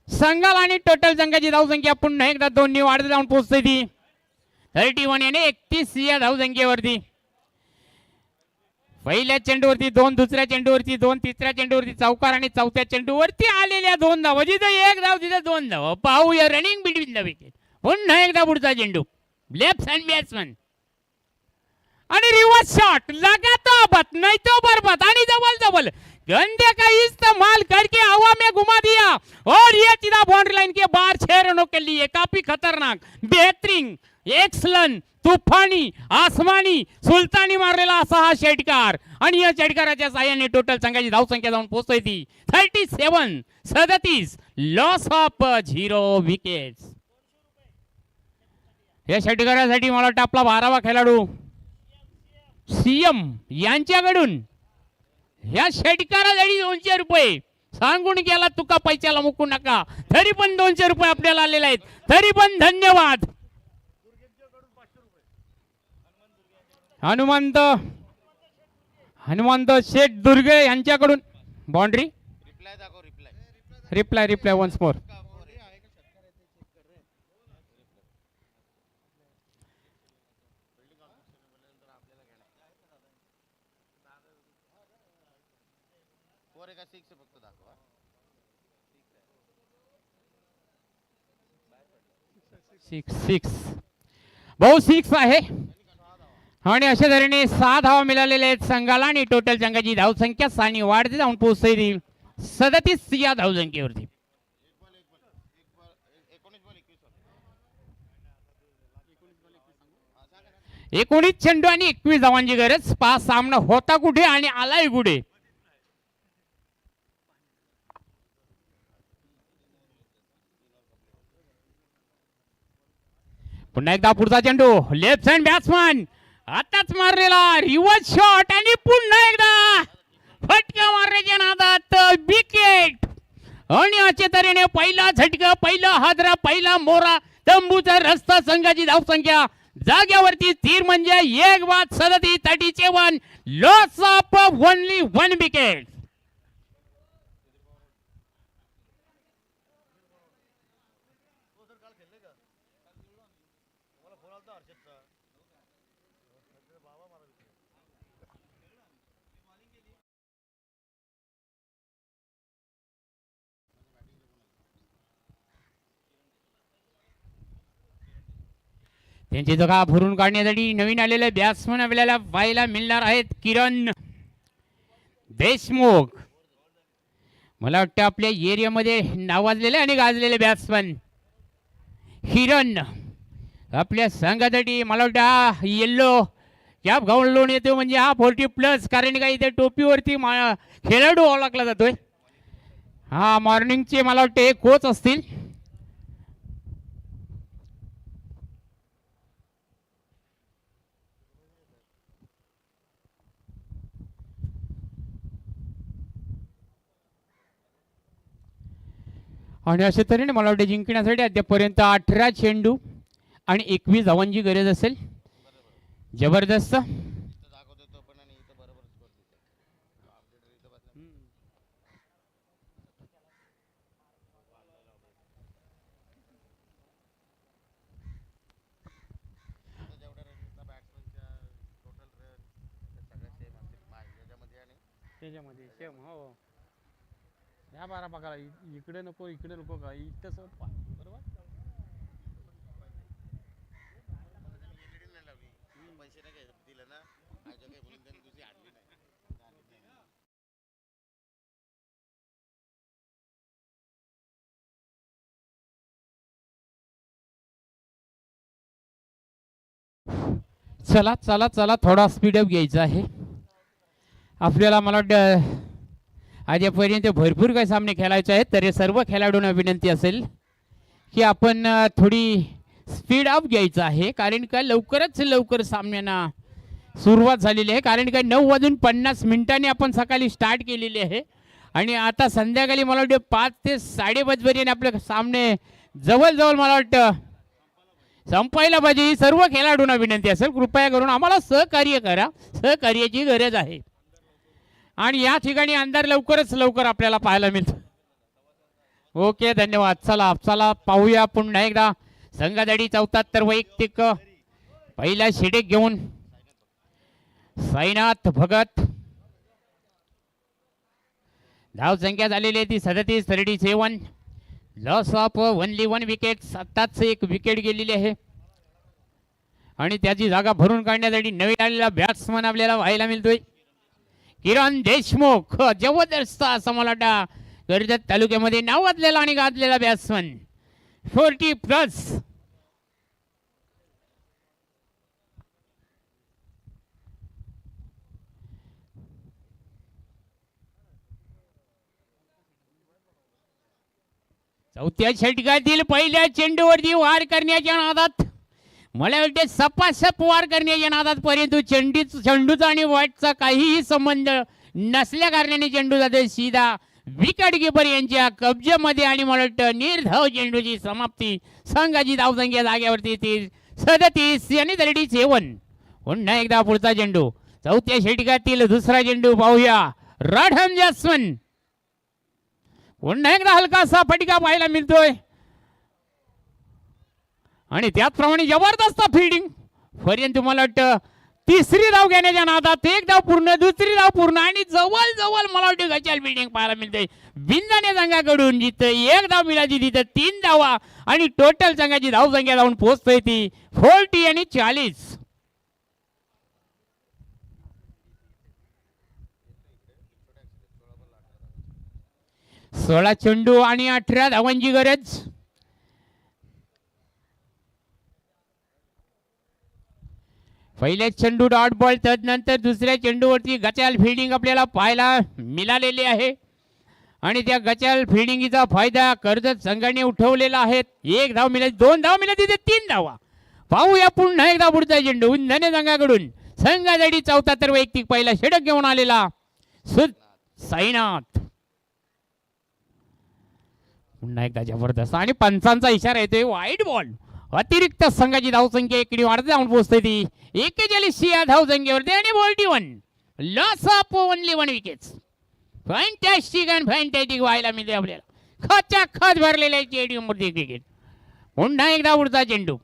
संघाला आणि टोटल संघाची धावसंख्या पुन्हा एकदा 2 ने वाढत जाऊन पोहोचते ती 31 आणि 31 या धावसंख्येवरती. पहिल्या चेंडूवरती 2, दुसऱ्या चेंडूवरती 2, तिसऱ्या चेंडूवरती चौकार आणि चौथ्या चेंडूवरती आलेल्या 2 धावा. जिथे 1 धाव तिथे 2 धावा. पाहूया रनिंग बिटवीन द विकेट. पुन्हा एकदा पुढचा चेंडू. लेफ्ट हँड बॅट्समन आणि रिवर्स शॉट. लगा तो बत नहीं तो बरबत आणि जवळ गंदे का इस्तेमाल करके हवा में घुमा दिया और ये सीधा बाउंड्री लाइन के बाहर 6 रनों के लिए. काफी खतरनाक, बेहतरीन, एक्सलन, तुफानी, आसमानी, सुलतानी मारलेला असा हा षटकार. आणि या षटकाराच्या साह्याने टोटल संघाची धावसंख्या जाऊन पोहोचते ती 37. Loss of 0 wickets. या षटकारासाठी मला वाटतं आपला 12वा खेळाडू सीएम यांच्याकडून या षटकारासाठी 200 रुपये सांगून गेला. तुका पैशाला मुकू नका. तरी पण 200 रुपये आपल्याला आलेले आहेत. तरी पण धन्यवाद. हनुमंत शेठ दुर्गे यांच्याकडून boundary. Replay once more. Six six भाऊ सिक्स आहे आणि अशा तऱ्हेने 6 धावा मिळालेल्या आहेत संघाला आणि टोटल संघाची धावसंख्या 6 ने वाढते जाऊन पोहोचते 37 या धावसंख्येवरती. एकोणीस चेंडू आणि 21 धावांची गरज. पाच सामना होता कुठे आणि आलाय कुठे. पुन्हा एकदा पुढचा चेंडू लेफ्ट हँड बॅट्समन आताच मारलेला रिव्हर्स शॉट आणि पुन्हा एकदा फटका मारण्याच्या नादात विकेट. आणि अशा तऱ्हेने पहिला झटका पहिला हादरा पहिला मोरा तंबूचा रस्ता संघाची धावसंख्या जाग्यावरती स्थिर म्हणजे 1/37 लॉस ऑफ ओनली 1 विकेट. त्यांची जागा भरून काढण्यासाठी नवीन आलेले बॅट्समन आपल्याला पाहायला मिळणार आहेत. किरण देशमुख मला वाटतं आपल्या एरियामध्ये नावाजलेले आणि गाजलेले बॅट्समन. किरण आपल्या संघासाठी मला वाटतं येल्लो कॅप घालून येतो म्हणजे हा 40+. कारण का इथे टोपीवरती खेळाडू ओळखला जातोय. हा मॉर्निंगचे मला वाटतं कोच असतील. आणि अशा तऱ्हेने मला वाटतं जिंकण्यासाठी अद्यापर्यंत 18 चेंडू आणि 21 धावांची गरज असेल. जबरदस्त. त्याच्यामध्ये सेम हो या बारा बघा इकडे नको का इथं बरोबर. चला चला चला थोडा स्पीडअप घ्यायचा आहे आपल्याला. मला वाटतं आजपर्यंत भरपूर काही सामने खेळायचे आहेत. तर सर्व खेळाडूंना विनंती असेल की आपण थोडी स्पीड अप घ्यायचं आहे. कारण का लवकरच लवकर सामन्यांना सुरुवात झालेली आहे. कारण का 9:50 आपण सकाळी स्टार्ट केलेली आहे आणि आता संध्याकाळी मला वाटतं 5 ते 5:30 पर्यंत आपले सामने जवळजवळ मला वाटतं संपायला पाहिजे. ही सर्व खेळाडूंना विनंती असेल कृपया करून आम्हाला सहकार्य करा. सहकार्याची गरज आहे आणि या ठिकाणी अंधार लवकरच लवकर आपल्याला पाहायला मिळतो. ओके धन्यवाद. चला चला पाहूया पुन्हा एकदा संघासाठी 74 वैयक्तिक पहिला षटक घेऊन साईनाथ भगत. धाव संख्या झालेली आहे ती 37 लॉस ऑफ ओनली 1 विकेट. आत्ताच एक विकेट गेलेली आहे आणि त्याची जागा भरून काढण्यासाठी नवीन आलेला बॅट्समन आपल्याला पाहायला मिळतोय किरण देशमुख. जबरदस्त असं मला वाटतं कर्जत तालुक्यामध्ये नावाजलेला आणि गाजलेला बॅट्समन 40+. चौथ्या षटकातील पहिल्या चेंडूवरती वार करण्याच्या नादात मला वाटते सपासप वार करण्याच्या नादात परंतु चेंडूचा आणि बॅटचा काहीही संबंध नसल्या कारणाने चेंडू जाते सीधा विकेट कीपर यांच्या कब्जामध्ये आणि मला वाटतं निर्धाव चेंडूची समाप्ती. संघाची धावसंख्या जाग्यावरती 37 आणि 37. पुन्हा एकदा पुढचा चेंडू चौथ्या षटकातील दुसरा चेंडू पाहूया. राठम जास्वंत पुन्हा एकदा हलकासा फटका पाहायला मिळतोय आणि त्याचप्रमाणे जबरदस्त फिल्डिंग पर्यंत मला वाटतं तिसरी धाव घेण्याच्या नादात एक धाव पूर्ण, दुसरी धाव पूर्ण आणि जवळ जवळ मला वाटतं गचाल बिल्डिंग पाहायला मिळते बिंदाने संघाकडून. जिथं एक धाव मिळाली तिथं 3 धावा आणि टोटल संघाची धाव संख्या जाऊन पोहोचतोय ती 40 आणि 40. 16 चेंडू आणि 18 धावांची गरज. पहिले चेंडू डॉट बॉल, तदनंतर दुसऱ्या चेंडूवरती गचाल फिल्डिंग आपल्याला पाहायला मिळालेली आहे आणि त्या गचाल फिल्डिंगचा फायदा कर्जत संघाने उठवलेला आहे. एक धाव मिळाली, 2 धाव मिळाली, तिथे 3 धावा. पाहूया पुन्हा एकदा पुढचा चेंडू इंधने संघाकडून. संघासाठी चौथा तर वैयक्तिक पहिला षटक घेऊन आलेला साईनाथ. पुन्हा एकदा जबरदस्त आणि पंचांचा इशारा येतोय वाईट बॉल. अतिरिक्त संघाची धावसंख्या इकडे वाढत जाऊन पोहोचते ती 41 या धावसंख्येवरती आणि 41. Loss of only 1 wickets. Fantastic and fantastic व्हायला मिळते आपल्याला. खचाखच भरलेल्या स्टेडियम वरती क्रिकेट. पुन्हा एकदा उडता चेंडू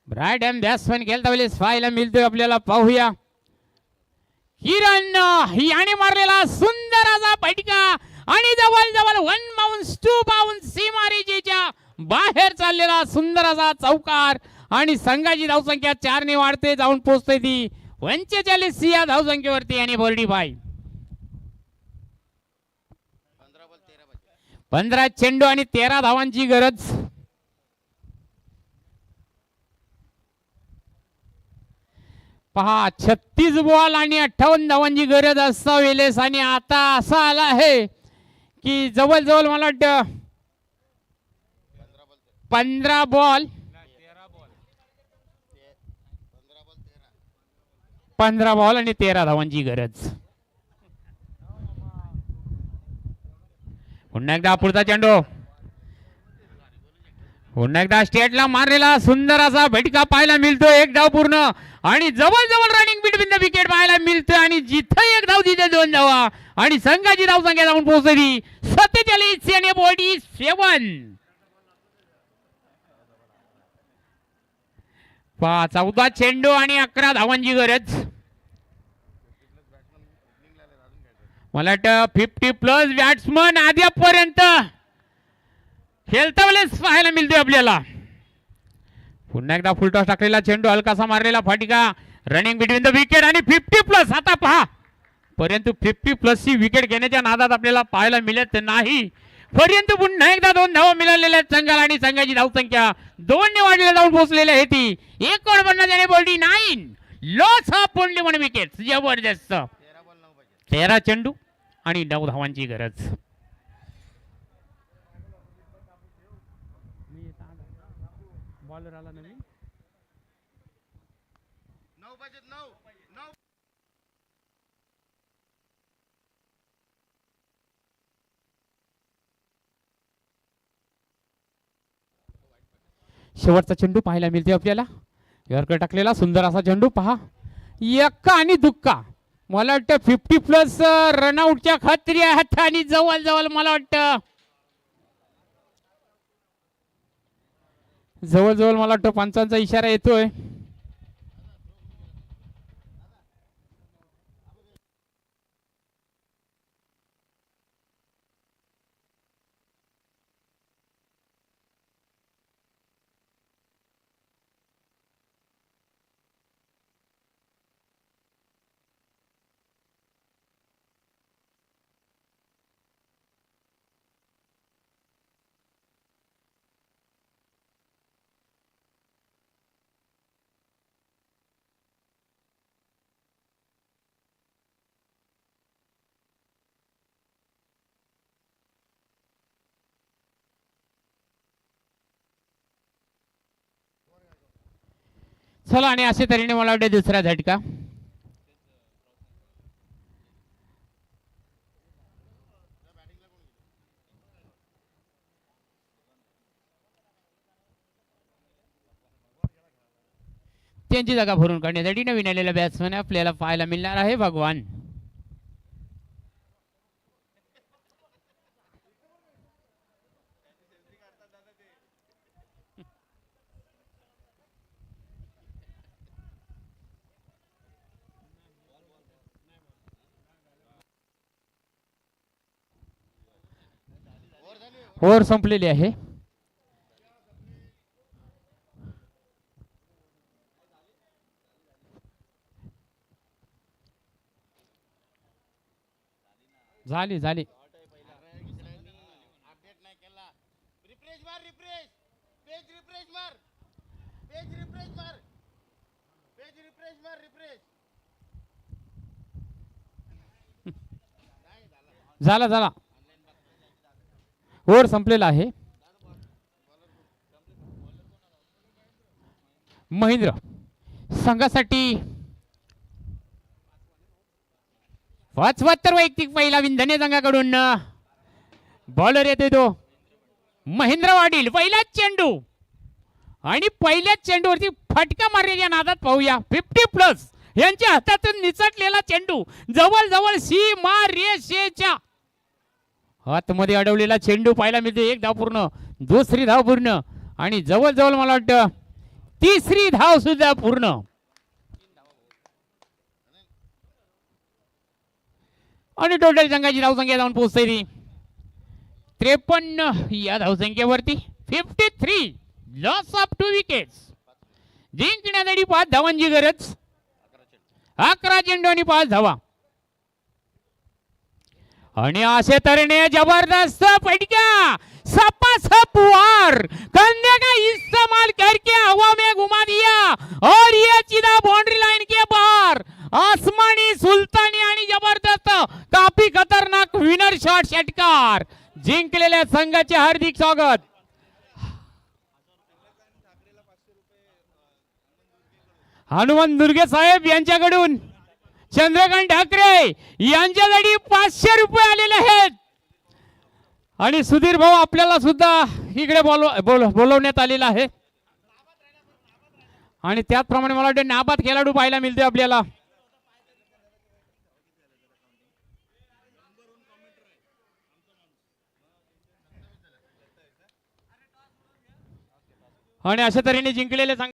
ब्राईट अँड बॅट्समॅन खेळता वेळेस पाहायला मिळतोय आपल्याला. पाहूया किरण याने मारलेला सुंदर असा फटका आणि जवळ जवळ 1 बाउन्स 2 बाउन्स सीमारेषेच्या बाहेर चाललेला सुंदर असा चौकार आणि संघाची धावसंख्या 4 ने वाढते जाऊन पोहोचते ती 45 या धावसंख्येवरती आणि 45. 15 चेंडू आणि 13 धावांची गरज. पहा 36 बॉल आणि 58 धावांची गरज असता वेळेस आणि आता असा आला आहे की जवळजवळ मला वाटतं 15 बॉल 15 बॉल आणि 13 धावांची गरज. पुन्हा एकदा पुढचा चेंडू. पुन्हा एकदा स्टेटला मारलेला सुंदर असा फटका पाहायला मिळतो. एक धाव पूर्ण आणि जवळ जवळ रनिंग बिटवीन द विकेट पाहायला मिळतोय आणि जिथे एक धाव तिथे 2 धावा आणि संघाची धाव संख्या जाऊन पोहोचली 47 आणि 47. 14 चेंडू आणि 11 धावांची गरज. मला वाटतं 50+ बॅट्समन आद्यापर्यंत खेळता वेळेस पाहायला मिळतोय आपल्याला. पुन्हा एकदा फुलटॉस टाकलेला चेंडू, हलकासा मारलेला फटका, रनिंग बिटवीन द विकेट आणि 50+. आता पहा परंतु 50+ ची विकेट घेण्याच्या नादात आपल्याला पाहायला मिळत नाही. परंतु पुन्हा एकदा 2 धावा मिळालेल्या आहेत संघाला आणि संघाची धावसंख्या 2 ने वाढलेला जाऊन पोहोचलेली आहे ती 49 आणि 49. Loss of only 1 wicket. जबरदस्त. 13 चेंडू आणि 9 धावांची गरज. बॉलर आला नवीन. शेवटचा चेंडू पाहायला मिळते आपल्याला. यॉर्कर टाकलेला सुंदर असा चेंडू. पहा एक्का आणि दुक्का. मला वाटतं 50+ रनआउटच्या खात्री आहेत आणि जवळ जवळ मला वाटतं जवळजवळ मला वाटतं पंचांचा इशारा येतोय. चला आणि अशा तऱ्हेने मला वाटतं दुसरा झटका. त्यांची जागा भरून काढण्यासाठी नवीन आलेला बॅट्समॅन आपल्याला पाहायला मिळणार आहे भगवान. ओव्हर संपलेली आहे. झाली झाली. झाला झाला. ओव्हर संपलेला आहे. महेंद्र संघासाठी 75 वैयक्तिक पहिला विंधने संघाकडून बॉलर येते तो महेंद्र वाडील. पहिलाच चेंडू आणि पहिल्याच चेंडूवरती फटका मारलेल्या नादात पाहूया. 50+ यांच्या हातातून निसटलेला चेंडू जवळ सीमा रेषेच्या हातमध्ये अडवलेला चेंडू पाहायला मिळते. एक धाव पूर्ण, दुसरी धाव पूर्ण आणि जवळ मला वाटतं तिसरी धाव सुद्धा पूर्ण. आणि टोटल संघाची धावसंख्या जाऊन पोहोचते 53 या धावसंख्येवरती. 53 लॉस ऑफ 2 विकेट्स. जिंकण्यासाठी 5 धावांची गरज. 11 चेंडू आणि 5 धावा. आणि असे तऱ्हेने जबरदस्त फटका सपासप वार कन्या का इस्तेमाल करके हवा में घुमा दिया और ये सीधा बाउंड्री लाइन के बाहर. आसमानी सुलतानी आणि जबरदस्त काफी खतरनाक विनर शॉट षटकार. जिंकलेल्या संघाचे हार्दिक स्वागत. हनुमान दुर्गे साहेब यांच्याकडून चंद्रकांत ठाकरे यांच्यासाठी 500 रुपये आलेले आहेत. आणि सुधीर भाऊ आपल्याला सुद्धा इकडे बोलवण्यात आलेला आहे. आणि त्याचप्रमाणे मला वाटतं नाबाद खेळाडू पाहायला मिळते आपल्याला. आणि अशा तऱ्हेने जिंकलेले